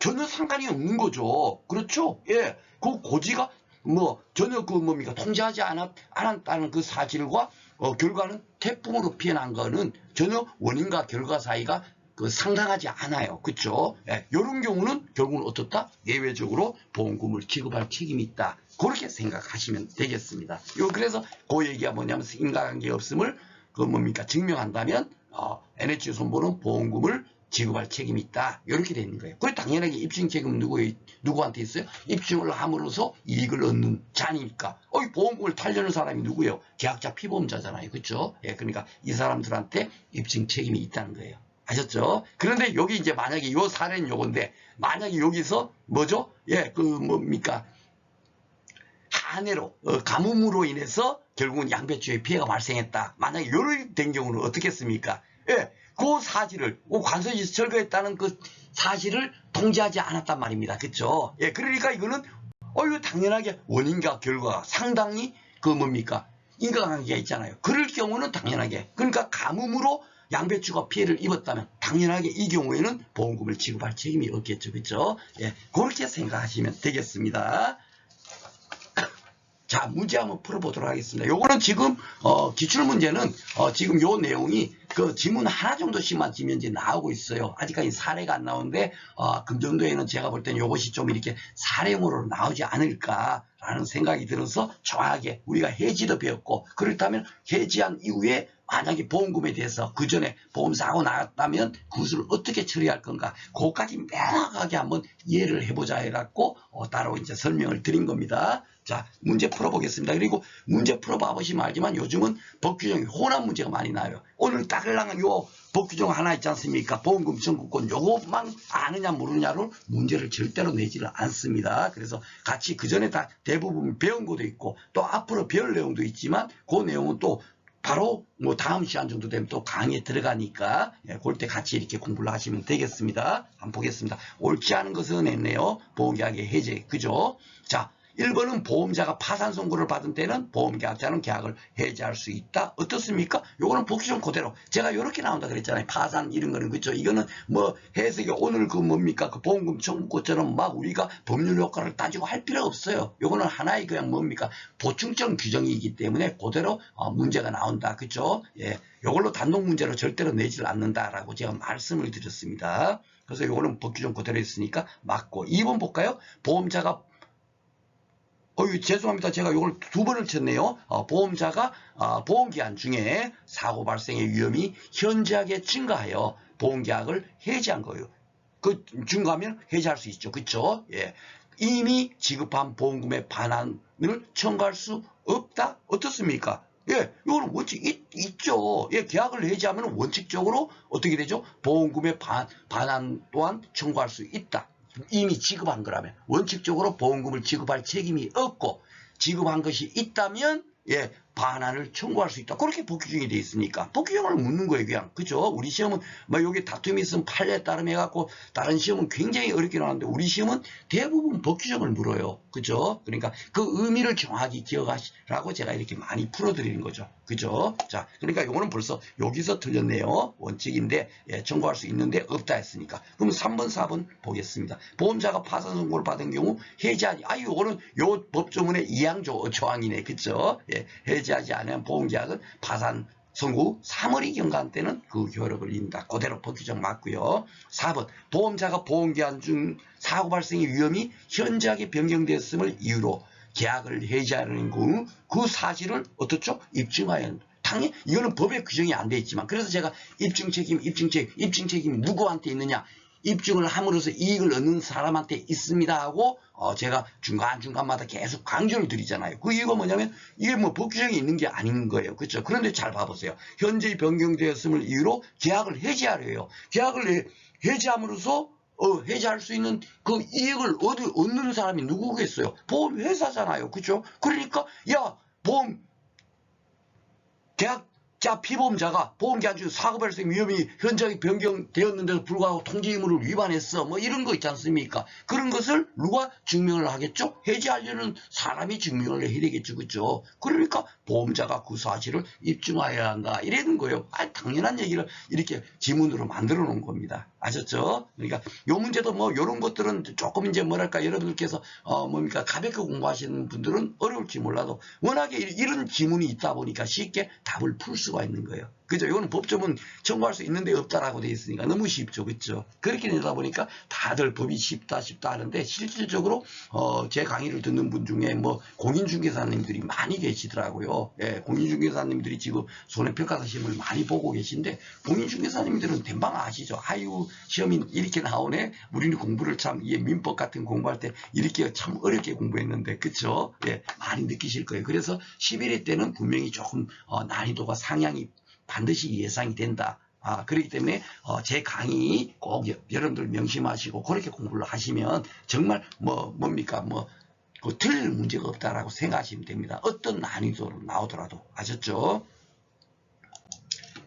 전혀 상관이 없는 거죠. 그렇죠? 예, 그 고지가 전혀 통지하지 않았다는 그 사실과 결과는 태풍으로 피해 난 거는 전혀 원인과 결과 사이가 상당하지 않아요. 그렇죠? 예, 이런 경우는 결국은 어떻다? 예외적으로 보험금을 지급할 책임이 있다. 그렇게 생각하시면 되겠습니다. 그래서 그 얘기가 뭐냐면 인과관계 없음을 증명한다면 NH손보는 보험금을 지급할 책임이 있다. 이렇게 되는 거예요. 그래 당연하게 입증 책임은 누구한테 있어요? 입증을 함으로써 이익을 얻는 자니까. 보험금을 타려는 사람이 누구예요? 계약자 피보험자잖아요. 그렇죠? 예, 그러니까 이 사람들한테 입증 책임이 있다는 거예요. 아셨죠? 그런데 여기 이제 만약에 요 사례는 요건데, 만약에 여기서 뭐죠? 예, 한해로, 가뭄으로 인해서 결국은 양배추에 피해가 발생했다. 만약에 요렇게 된 경우는 어떻겠습니까? 예, 그 사실을, 관수시설 철거했다는 그 사실을 통지하지 않았단 말입니다. 그쵸? 예, 그러니까 이거는, 이거 당연하게 원인과 결과가 상당히 인과관계가 있잖아요. 그럴 경우는 당연하게. 그러니까 가뭄으로 양배추가 피해를 입었다면 당연하게 이 경우에는 보험금을 지급할 책임이 없겠죠. 그렇죠? 예, 그렇게 생각하시면 되겠습니다. 자, 문제 한번 풀어보도록 하겠습니다. 요거는 지금 기출문제는 지금 요 내용이 그 지문 하나 정도씩만 지금 현재 나오고 있어요. 아직까지 사례가 안 나오는데 금정도에는 제가 볼 때는 요것이 좀 이렇게 사례용으로 나오지 않을까라는 생각이 들어서 정확하게 우리가 해지도 배웠고, 그렇다면 해지한 이후에 만약에 보험금에 대해서 그 전에 보험사고 나왔다면 그것을 어떻게 처리할 건가, 그것까지 명확하게 한번 이해를 해보자 해갖고 따로 이제 설명을 드린 겁니다. 자, 문제 풀어보겠습니다. 그리고 문제 풀어봐 보시면 알지만 요즘은 법규정이 혼합 문제가 많이 나요. 오늘 따르랑은 요 법규정 하나 있지 않습니까? 보험금 청구권 요것만 아느냐 모르느냐로 문제를 절대로 내지를 않습니다. 그래서 같이 그 전에 다 대부분 배운 것도 있고 또 앞으로 배울 내용도 있지만 그 내용은 또 바로 다음 시간 정도 되면 또 강의에 들어가니까 그럴 때 같이 이렇게 공부를 하시면 되겠습니다. 한번 보겠습니다. 옳지 않은 것은 했네요. 보험계약의 해제. 그죠? 자, 1번은 보험자가 파산 선고를 받은 때는 보험계약자는 계약을 해지할 수 있다. 어떻습니까? 요거는 보기 좀 그대로 제가 이렇게 나온다 그랬잖아요. 파산 이런 거는 그죠? 이거는 뭐 해석이 오늘 그 뭡니까? 그 보험금 청구권처럼 막 우리가 법률 효과를 따지고 할 필요 없어요. 요거는 하나의 그냥 뭡니까? 보충적 규정이기 때문에 그대로 문제가 나온다. 그죠? 예. 요걸로 단독 문제로 절대로 내지를 않는다라고 제가 말씀을 드렸습니다. 그래서 요거는 법규정 그대로 있으니까 맞고. 2번 볼까요? 보험자가 죄송합니다. 제가 이걸 두 번을 쳤네요. 보험자가 보험기한 중에 사고 발생의 위험이 현저하게 증가하여 보험계약을 해지한 거예요. 그 증가하면 해지할 수 있죠. 그렇죠? 예. 이미 지급한 보험금의 반환을 청구할 수 없다? 어떻습니까? 예, 이거는 원칙 있죠. 예, 계약을 해지하면 원칙적으로 어떻게 되죠? 보험금의 반환 또한 청구할 수 있다. 이미 지급한 거라면 원칙적으로 보험금을 지급할 책임이 없고 지급한 것이 있다면 예, 반환을 청구할 수 있다. 그렇게 법규정이 돼 있으니까 법규정을 묻는 거예요, 그냥. 그죠? 우리 시험은 뭐 여기 다툼이 있으면 판례에 따름 해갖고 다른 시험은 굉장히 어렵게 나오는데 우리 시험은 대부분 법규정을 물어요. 그죠? 그러니까 그 의미를 정확히 기억하시라고 제가 이렇게 많이 풀어드리는 거죠. 그죠? 자, 그러니까 이거는 벌써 여기서 틀렸네요. 원칙인데 예, 청구할 수 있는데 없다 했으니까. 그럼 3번, 4번 보겠습니다. 보험자가 파산 선고를 받은 경우 해지하지. 이거는 요 법조문의 2항 조항이네. 그죠? 예, 해지하지 않으면 보험계약은 파산 선고 3월이 경과한 때는 그 효력을 잃는다. 그대로 법규정 맞고요. 4번 보험자가 보험기한 중 사고 발생의 위험이 현저하게 변경되었음을 이유로 계약을 해지하는 경우 그 사실을 어떻죠? 입증하여야 한다. 당연히 이거는 법에 규정이 안 돼 있지만 그래서 제가 입증 책임이 누구한테 있느냐? 입증을 함으로써 이익을 얻는 사람한테 있습니다 하고 제가 중간중간마다 계속 강조를 드리잖아요. 그 이유가 뭐냐면 이게 뭐 법규정이 있는 게 아닌 거예요. 그렇죠? 그런데 잘 봐보세요. 현재 변경되었음을 이유로 계약을 해지하려 해요. 계약을 해지함으로써 해지할 수 있는 그 이익을 얻는 사람이 누구겠어요? 보험회사잖아요. 그렇죠? 그러니까 야 보험 계약자 피보험자가 보험계약 중 사고 발생 위험이 현저하게 변경되었는데도 불구하고 통지 의무를 위반했어. 뭐 이런 거 있지 않습니까? 그런 것을 누가 증명을 하겠죠? 해지하려는 사람이 증명을 해야 되겠죠. 그죠? 그러니까 보험자가 그 사실을 입증해야 한다. 이러는 거예요. 당연한 얘기를 이렇게 지문으로 만들어 놓은 겁니다. 아셨죠? 그러니까 요 문제도 뭐 요런 것들은 조금 이제 뭐랄까 여러분들께서 뭡니까 가볍게 공부하시는 분들은 어려울지 몰라도 워낙에 이런 지문이 있다 보니까 쉽게 답을 풀 수가 있는 거예요. 그죠? 이거는 법조문 청구할 수 있는데 없다라고 되어 있으니까 너무 쉽죠. 그죠? 그렇게 되다 보니까 다들 법이 쉽다 하는데 실질적으로 제 강의를 듣는 분 중에 뭐 공인중개사님들이 많이 계시더라고요. 예, 공인중개사님들이 지금 손해평가사 시험을 많이 보고 계신데 공인중개사님들은 된방 아시죠? 아유 시험이 이렇게 나오네. 우리는 공부를 참 민법 같은 공부할 때 이렇게 참 어렵게 공부했는데 그쵸? 예, 많이 느끼실 거예요. 그래서 11회 때는 분명히 조금 난이도가 상향이 반드시 예상이 된다. 그렇기 때문에 제 강의 꼭 여러분들 명심하시고 그렇게 공부를 하시면 정말 뭡니까 틀릴 문제가 없다라고 생각하시면 됩니다. 어떤 난이도로 나오더라도. 아셨죠?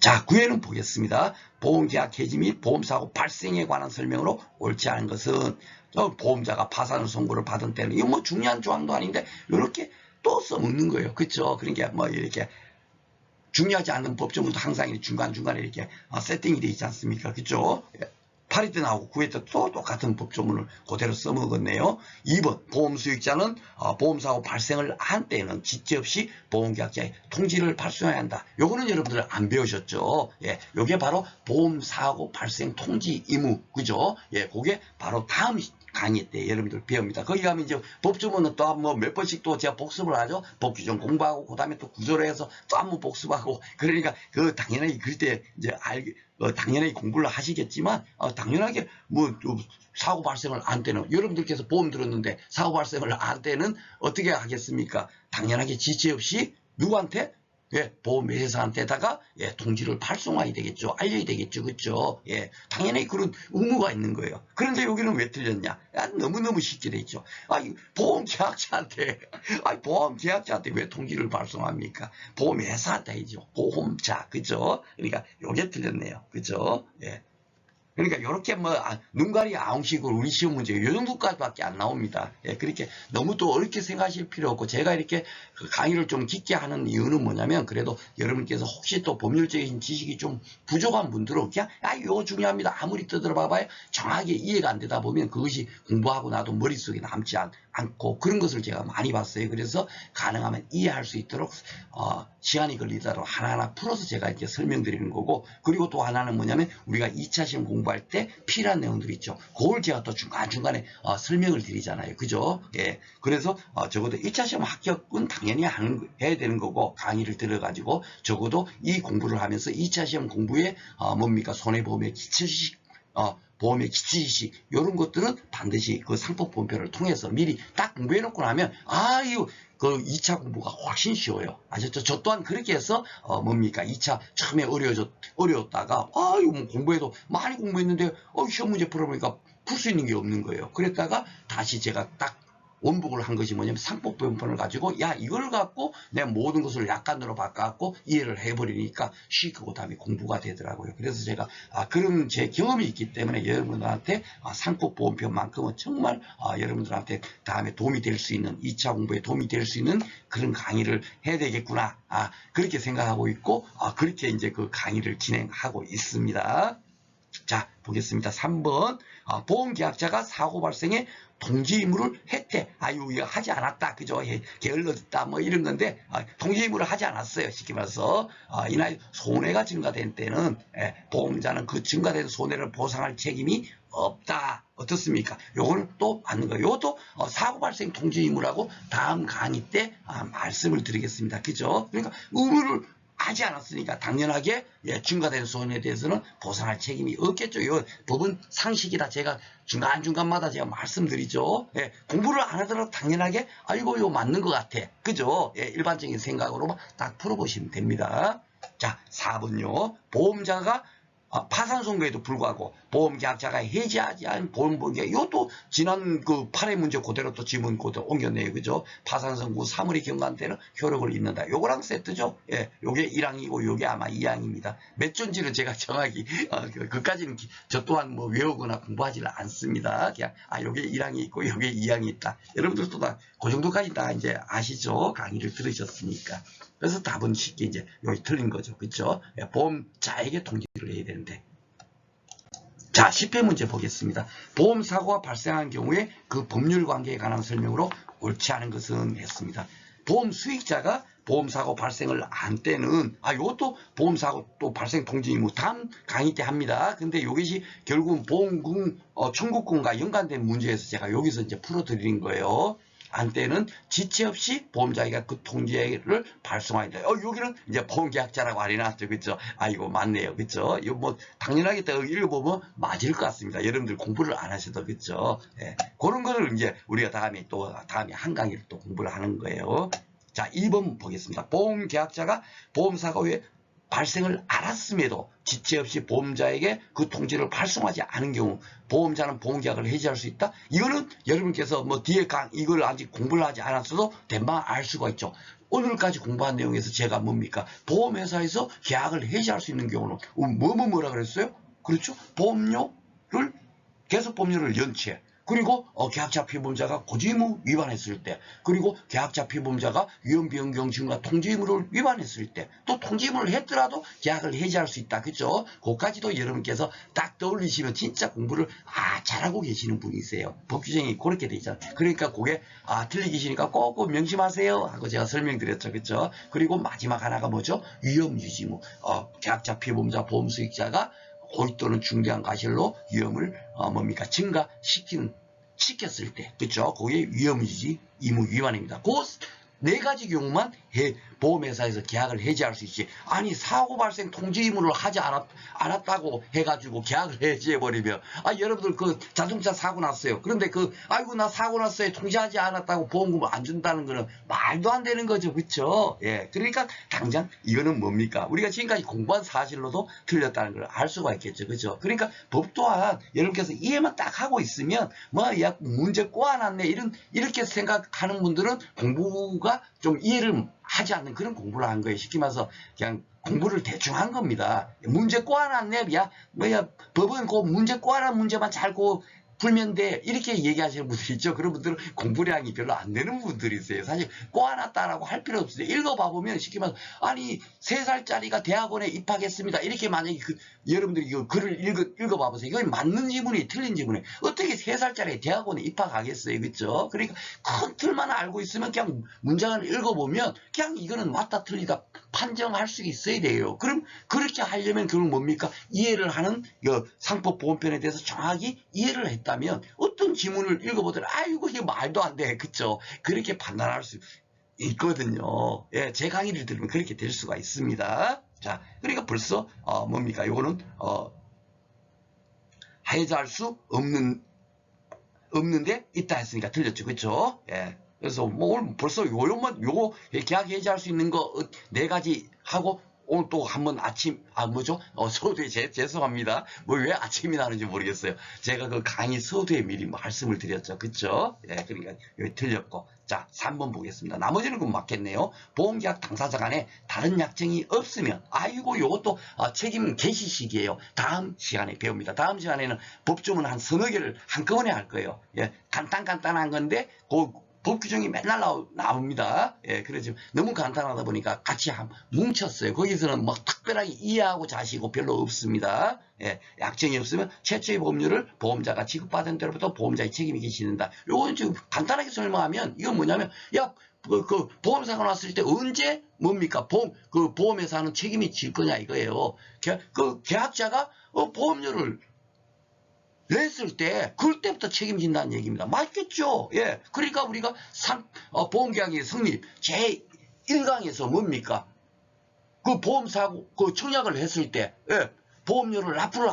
자, 9회는 보겠습니다. 보험계약 해지 및 보험사고 발생에 관한 설명으로 옳지 않은 것은 보험자가 파산 선고를 받은 때는 이거 뭐 중요한 조항도 아닌데 이렇게 또 써먹는 거예요. 그렇죠? 그러니까 뭐 이렇게 중요하지 않은 법조문도 항상 중간중간에 이렇게 세팅이 되어 있지 않습니까? 그죠? 8회 때 나오고 9회 때 또 똑같은 법조문을 그대로 써먹었네요. 2번 보험수익자는 보험사고 발생을 한 때는 지체 없이 보험계약자의 통지를 발송해야 한다. 요거는 여러분들 안 배우셨죠? 예, 요게 바로 보험사고 발생 통지 의무. 그죠? 예, 그게 바로 다음 강의 때 여러분들 배웁니다. 거기 가면 이제 법조문은 또 뭐 몇 번씩 또 제가 복습을 하죠. 법규정 공부하고 그 다음에 또 구조로 해서 또 한 번 복습하고 그러니까 그 당연하게 그때 이제 당연하게 공부를 하시겠지만 당연하게 뭐 사고 발생을 안 때는 여러분들께서 보험 들었는데 사고 발생을 안 때는 어떻게 하겠습니까? 당연하게 지체 없이 누구한테? 예, 보험회사한테다가 통지를 발송해야 되겠죠. 알려야 되겠죠. 그렇죠? 예, 당연히 그런 의무가 있는 거예요. 그런데 여기는 왜 틀렸냐? 너무너무 쉽게 돼 있죠. 보험계약자한테 왜 통지를 발송합니까? 보험회사한테 해야죠. 보험자. 그죠? 그러니까 요게 틀렸네요. 그죠? 예. 그러니까 이렇게 뭐 눈가리 아웅식으로 우리 시험 문제 요 정도까지밖에 안 나옵니다. 예, 그렇게 너무 또 어렵게 생각하실 필요 없고 제가 이렇게 그 강의를 좀 깊게 하는 이유는 뭐냐면 그래도 여러분께서 혹시 또 법률적인 지식이 좀 부족한 분들은 그냥 이거 중요합니다. 아무리 떠들어봐봐야 정확하게 이해가 안 되다 보면 그것이 공부하고 나도 머릿속에 남지 않고 그런 것을 제가 많이 봤어요. 그래서 가능하면 이해할 수 있도록 시간이 걸리더라도 하나하나 풀어서 제가 이렇게 설명드리는 거고 그리고 또 하나는 뭐냐면 우리가 2차 시험 공부할 때 필요한 내용들이 있죠. 그걸 제가 또 중간중간에 설명을 드리잖아요. 그죠? 예. 그래서 적어도 1차 시험 합격은 당연히 해야 되는 거고 강의를 들어가지고 적어도 이 공부를 하면서 2차 시험 공부에 뭡니까? 손해보험의 기초지식 보험의 기초지식 이런 것들은 반드시 그 상법본표를 통해서 미리 딱 공부해 놓고 나면 이거 그 2차 공부가 훨씬 쉬워요. 아셨죠? 저 또한 그렇게 해서 뭡니까? 2차 처음에 어려웠다가 이거 뭐 공부해도 많이 공부했는데 시험 문제 풀어보니까 풀 수 있는 게 없는 거예요. 그랬다가 다시 제가 딱 원복을 한 것이 뭐냐면 상법본편을 가지고 이걸 갖고 내 모든 것을 약간으로 바꿔갖고 이해를 해버리니까 쉽고 그다음에 공부가 되더라고요. 그래서 제가 그런 제 경험이 있기 때문에 여러분들한테 상법본편만큼은 정말 여러분들한테 다음에 도움이 될 수 있는 2차 공부에 도움이 될 수 있는 그런 강의를 해야 되겠구나 그렇게 생각하고 있고 그렇게 이제 그 강의를 진행하고 있습니다. 자 보겠습니다. 3번 보험계약자가 사고 발생에 통지 의무를 혜택 이거 하지 않았다 그죠? 게을러졌다 뭐 이런 건데 통지 의무를 하지 않았어요. 쉽게 말해서 이날 손해가 증가된 때는 보험자는 그 증가된 손해를 보상할 책임이 없다. 어떻습니까? 요거는 또 맞는 거예요. 요것도 사고 발생 통지 의무라고 다음 강의 때 말씀을 드리겠습니다. 그죠? 그러니까 의무를 하지 않았으니까 당연하게 증가된 손해에 대해서는 보상할 책임이 없겠죠. 이건 법은 상식이다. 제가 중간중간마다 제가 말씀드리죠. 공부를 안 하더라도 당연하게 이거 맞는 것 같아. 그죠? 일반적인 생각으로 딱 풀어보시면 됩니다. 자, 4번요. 보험자가 파산 선고에도 불구하고 보험계약자가 해지하지 않은 보험계약 이것도 지난 그 8회 문제 그대로 또 지문 그대로 옮겼네요. 그죠? 파산 선고 사물이 경과한 때는 효력을 잃는다. 요거랑 세트죠. 요게 1항이고 요게 아마 2항입니다. 몇 존지는 제가 정확히 그까지는 저 또한 뭐 외우거나 공부하지는 않습니다. 그냥 요게 1항이 있고 요게 2항이 있다. 여러분들도 다 그 정도까지 다 이제 아시죠? 강의를 들으셨으니까. 그래서 답은 쉽게 이제 여기 틀린 거죠. 그렇죠? 보험자에게 통지를 해야 되는데. 자, 10회 문제 보겠습니다. 보험사고가 발생한 경우에 그 법률 관계에 관한 설명으로 옳지 않은 것은 했습니다. 보험 수익자가 보험사고 발생을 안 때는 이것도 보험사고 또 발생 통지 의무 다음 강의 때 합니다. 근데 이것이 결국은 보험금 청구권과 연관된 문제에서 제가 여기서 이제 풀어드리는 거예요. 한때는 지체 없이 보험자가 그 통지를 발송한다. 여기는 이제 보험계약자라고 안 해놨죠. 그쵸? 이거 맞네요. 그쵸? 이거 뭐, 당연하게 또 읽어보면 맞을 것 같습니다. 여러분들 공부를 안 하셔도, 그쵸? 그런 거를 이제 우리가 다음에 한 강의를 또 공부를 하는 거예요. 자, 2번 보겠습니다. 보험계약자가 보험사고 후에 발생을 알았음에도 지체 없이 보험자에게 그 통지를 발송하지 않은 경우 보험자는 보험계약을 해지할 수 있다. 이거는 여러분께서 뭐 뒤에 이걸 아직 공부를 하지 않았어도 된방 알 수가 있죠. 오늘까지 공부한 내용에서 제가 뭡니까? 보험회사에서 계약을 해지할 수 있는 경우는 뭐라 그랬어요? 그렇죠? 보험료를 계속보험료를 연체. 그리고 계약자 피보험자가 고지의무 위반했을 때, 그리고 계약자 피보험자가 위험변경 증가 통지의무를 위반했을 때, 또 통지의무를 했더라도 계약을 해지할 수 있다. 그죠? 그것까지도 여러분께서 딱 떠올리시면 진짜 공부를 잘하고 계시는 분이세요. 법 규정이 그렇게 돼 있잖아요. 그러니까 그게 틀리기 계시니까 꼭 명심하세요 하고 제가 설명드렸죠. 그죠? 그리고 마지막 하나가 뭐죠? 위험유지무. 계약자 피보험자 보험수익자가 고의 또는 중대한 과실로 위험을 증가시켰을 때, 그렇죠? 그게 위험유지 의무 위반입니다. 그 네 가지 경우만 보험회사에서 계약을 해지할 수 있지. 아니 사고 발생 통지 의무를 하지 않았다고 해가지고 계약을 해지해버리면 여러분들 그 자동차 사고 났어요. 그런데 아이고 나 사고 났어요. 통지하지 않았다고 보험금을 안 준다는 거는 말도 안 되는 거죠. 그렇죠? 그러니까 당장 이거는 뭡니까? 우리가 지금까지 공부한 사실로도 틀렸다는 걸 알 수가 있겠죠. 그렇죠? 그러니까 법 또한 여러분께서 이해만 딱 하고 있으면 문제 꼬아놨네 이렇게 생각하는 분들은 공부가 공부가 좀 이해를 하지 않는 그런 공부를 한 거예요. 쉽게 말해서 그냥 공부를 대충 한 겁니다. 문제 꼬아놨네. 야, 뭐야, 법은 그 문제 꼬아놓은 문제만 잘 풀면 돼. 이렇게 얘기하시는 분들 있죠. 그런 분들은 공부량이 별로 안 되는 분들이 있어요. 사실 꼬아놨다라고 할 필요 없어요. 읽어봐보면 쉽게 말해서 아니 3살짜리가 대학원에 입학했습니다. 이렇게 만약에 여러분들이 이거 글을 읽어봐보세요. 이건 맞는 지문이 틀린 지문이 어떻게 3살짜리 대학원에 입학하겠어요. 그렇죠? 그러니까 큰 틀만 알고 있으면 그냥 문장을 읽어보면 그냥 이거는 맞다 틀리다 판정할 수 있어야 돼요. 그럼 그렇게 하려면 그건 뭡니까? 이해를 하는 상법보험편에 대해서 정확히 이해를 했다면 어떤 지문을 읽어보더라 아이고 이게 말도 안 돼. 그쵸? 그렇게 판단할 수 있거든요. 예, 제 강의를 들으면 그렇게 될 수가 있습니다. 자, 그러니까 벌써 뭡니까? 요거는 해제할 수 없는데 있다 했으니까 틀렸죠. 그쵸? 예. 그래서 뭐 오늘 벌써 요거 계약 해지할 수 있는 거 4가지 하고 오늘 또 한번 아침 서두에 죄송합니다. 뭐 왜 아침이 나는지 모르겠어요. 제가 그 강의 서두에 미리 말씀을 드렸죠. 그쵸? 예, 그러니까 여기 틀렸고. 자, 3번 보겠습니다. 나머지는 그럼 맞겠네요. 보험계약 당사자 간에 다른 약정이 없으면 아이고 요것도 책임 개시식이에요. 다음 시간에 배웁니다. 다음 시간에는 법조문 한 서너 개를 한꺼번에 할 거예요. 예, 간단한 건데 법 규정이 맨날 나옵니다. 예, 그래서 너무 간단하다 보니까 같이 뭉쳤어요. 거기서는 막 특별하게 이해하고 자시고 별로 없습니다. 예, 약정이 없으면 최초의 보험료를 보험자가 지급받은 때로부터 보험자의 책임이 개시된다. 요건 지금 간단하게 설명하면 이건 뭐냐면 야, 그 보험사가 났을 때 언제 뭡니까? 보험회사는 책임이 질 거냐 이거예요. 그 계약자가 보험료를 냈을 때 그때부터 책임진다는 얘기입니다. 맞겠죠? 예. 그러니까 우리가 보험계약의 성립 제1강에서 뭡니까? 그 보험사고 청약을 했을 때 예, 보험료를 납부를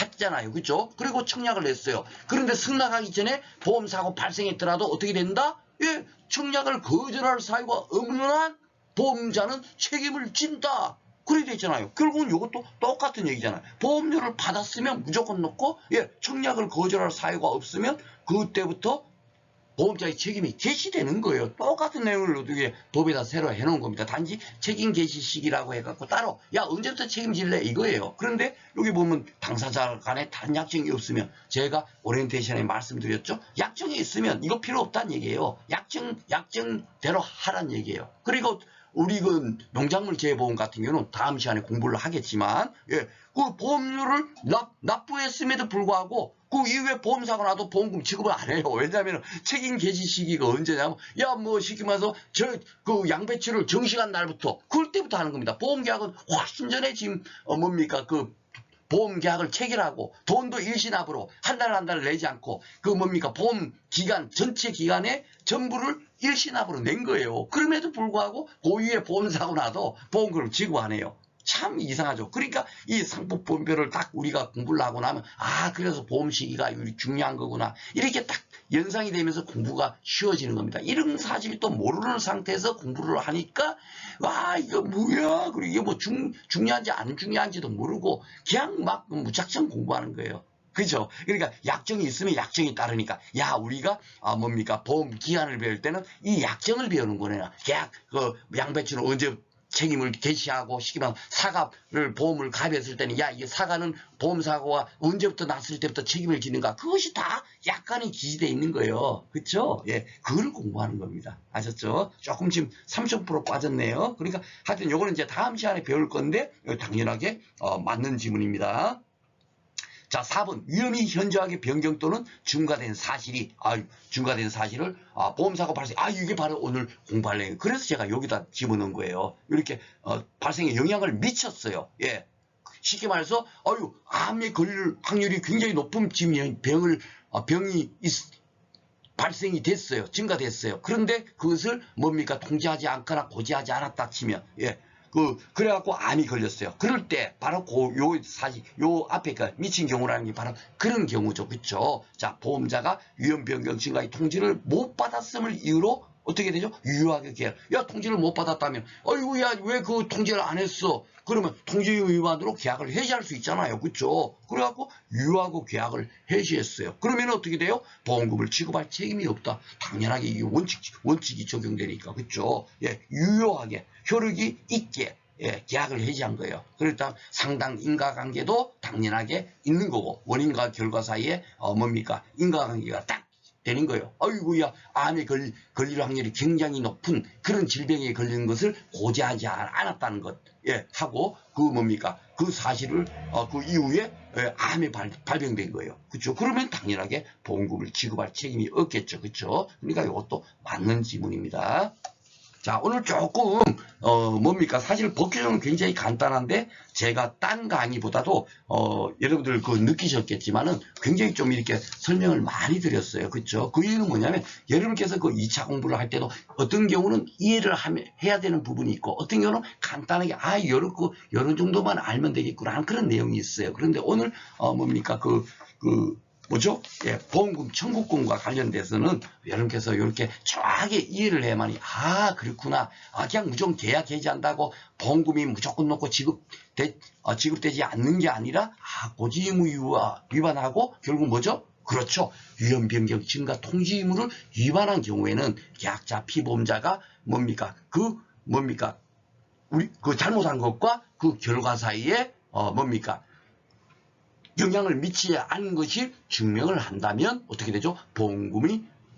했잖아요. 그렇죠? 그리고 청약을 했어요. 그런데 승낙하기 전에 보험사고 발생했더라도 어떻게 된다? 예, 청약을 거절할 사유가 없는 한 보험자는 책임을 진다. 그래 되잖아요. 결국은 이것도 똑같은 얘기잖아요. 보험료를 받았으면 무조건 넣고 예, 청약을 거절할 사유가 없으면 그때부터 보험자의 책임이 개시되는 거예요. 똑같은 내용을 어떻게 법에다 새로 해놓은 겁니다. 단지 책임 개시 시기라고 해갖고 따로 야 언제부터 책임질래 이거예요. 그런데 여기 보면 당사자 간에 다른 약정이 없으면 제가 오리엔테이션에 말씀드렸죠. 약정이 있으면 이거 필요 없다는 얘기예요. 약정대로 하라는 얘기예요. 그리고 우리 그 농작물 재보험 같은 경우는 다음 시간에 공부를 하겠지만 예, 그 보험료를 납부했음에도 불구하고 그 이후에 보험사고 나도 보험금 지급을 안 해요. 왜냐하면 책임 개시 시기가 언제냐면 야 뭐 쉽게 말해서 그 양배추를 정식한 날부터 그때부터 하는 겁니다. 보험계약은 훨씬 전에 지금 뭡니까 그 보험계약을 체결하고 돈도 일시납으로 한 달 내지 않고 그 뭡니까 보험 기간 전체 기간에 전부를 일시납으로 낸 거예요. 그럼에도 불구하고 그 이후에 보험사고 나도 보험금을 지급 안 해요. 참 이상하죠. 그러니까 이 상법보험료를 딱 우리가 공부를 하고 나면 그래서 보험 시기가 중요한 거구나. 이렇게 딱 연상이 되면서 공부가 쉬워지는 겁니다. 이런 사실이 또 모르는 상태에서 공부를 하니까 와 이거 뭐야. 그리고 이게 뭐 중요한지 안 중요한지도 모르고 그냥 막 무작정 공부하는 거예요. 그죠? 그러니까 약정이 있으면 약정이 따르니까 야 우리가 뭡니까 보험 기간을 배울 때는 이 약정을 배우는 거네요. 계약 양배추는 언제 책임을 개시하고 쉽게 말하면 사과를 보험을 가입했을 때는 야 이 사과는 보험사고가 언제부터 났을 때부터 책임을 지는가 그것이 다 약관에 기재되어 있는 거예요. 그렇죠? 예, 그걸 공부하는 겁니다. 아셨죠? 조금 지금 30% 빠졌네요. 그러니까 하여튼 요거는 이제 다음 시간에 배울 건데 당연하게 맞는 지문입니다. 자, 4번 위험이 현저하게 변경 또는 증가된 사실을 보험사고 발생 이게 바로 오늘 공부할 내용. 그래서 제가 여기다 집어넣은 거예요. 이렇게 발생에 영향을 미쳤어요. 예. 쉽게 말해서 암에 걸릴 확률이 굉장히 높은 지금 병이 발생이 됐어요. 증가됐어요. 그런데 그것을 뭡니까 통제하지 않거나 고지하지 않았다 치면 예. 그래갖고 암이 걸렸어요. 그럴 때 바로 요 앞에 미친 경우라는 게 바로 그런 경우죠. 그쵸? 자, 보험자가 위험 변경 증가의 통지를 못 받았음을 이유로 어떻게 되죠? 유효하게 계약. 야, 통지를 못 받았다면, 어이구, 야, 왜 그 통지를 안 했어? 그러면 통지 위반으로 계약을 해지할 수 있잖아요. 그쵸? 그래갖고 유효하고 계약을 해지했어요. 그러면 어떻게 돼요? 보험금을 지급할 책임이 없다. 당연하게 이 원칙이 적용되니까. 그쵸? 예, 유효하게, 효력이 있게, 예, 계약을 해지한 거예요. 그렇다면 상당 인과관계도 당연하게 있는 거고, 원인과 결과 사이에 뭡니까? 인과관계가 딱 되는 거예요. 아이고야, 암에 걸릴 확률이 굉장히 높은 그런 질병에 걸리는 것을 고지하지 않았다는 것, 예, 하고, 그 뭡니까? 그 사실을, 그 이후에, 예, 암에 발병된 거예요. 그쵸? 그러면 당연하게 보험금을 지급할 책임이 없겠죠. 그쵸? 그러니까 이것도 맞는 지문입니다. 자, 오늘 조금 뭡니까? 사실 법규정은 굉장히 간단한데 제가 딴 강의보다도 여러분들 그 느끼셨겠지만은 굉장히 좀 이렇게 설명을 많이 드렸어요. 그렇죠? 그 이유는 뭐냐면 여러분께서 그 2차 공부를 할 때도 어떤 경우는 이해를 해야 되는 부분이 있고 어떤 경우는 간단하게 요런 정도만 알면 되겠구나 하는 그런 내용이 있어요. 그런데 오늘 뭡니까? 뭐죠? 예, 보험금 청구권과 관련돼서는 여러분께서 이렇게 정확하게 이해를 해야만이 그렇구나. 그냥 무조건 계약 해지한다고 보험금이 무조건 놓고 지급되지 않는 게 아니라 고지 의무 위반하고 결국 뭐죠? 그렇죠. 위험 변경 증가 통지 의무를 위반한 경우에는 계약자 피보험자가 뭡니까? 우리 잘못한 것과 그 결과 사이에 뭡니까? 영향을 미치지 않은 것이 증명을 한다면 어떻게 되죠?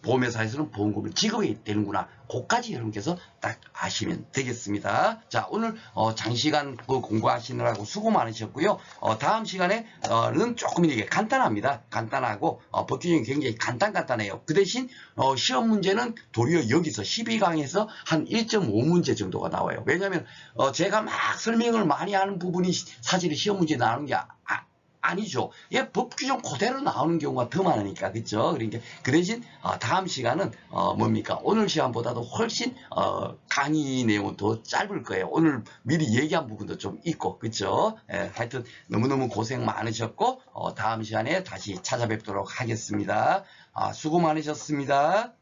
보험회사에서는 보험금을 지급해야 되는구나. 그것까지 여러분께서 딱 아시면 되겠습니다. 자, 오늘 장시간 공부하시느라고 수고 많으셨고요. 다음 시간에는 조금 이렇게 간단합니다. 간단하고 법규정이 굉장히 간단해요. 그 대신 시험 문제는 도리어 여기서 12강에서 한 1.5문제 정도가 나와요. 왜냐하면 제가 막 설명을 많이 하는 부분이 사실 시험 문제 나오는 게 아니죠. 예, 법 규정 그대로 나오는 경우가 더 많으니까, 그죠? 그러니까, 그 대신, 다음 시간은, 뭡니까? 오늘 시간보다도 훨씬, 강의 내용은 더 짧을 거예요. 오늘 미리 얘기한 부분도 좀 있고, 그죠? 예, 하여튼, 너무너무 고생 많으셨고, 다음 시간에 다시 찾아뵙도록 하겠습니다. 수고 많으셨습니다.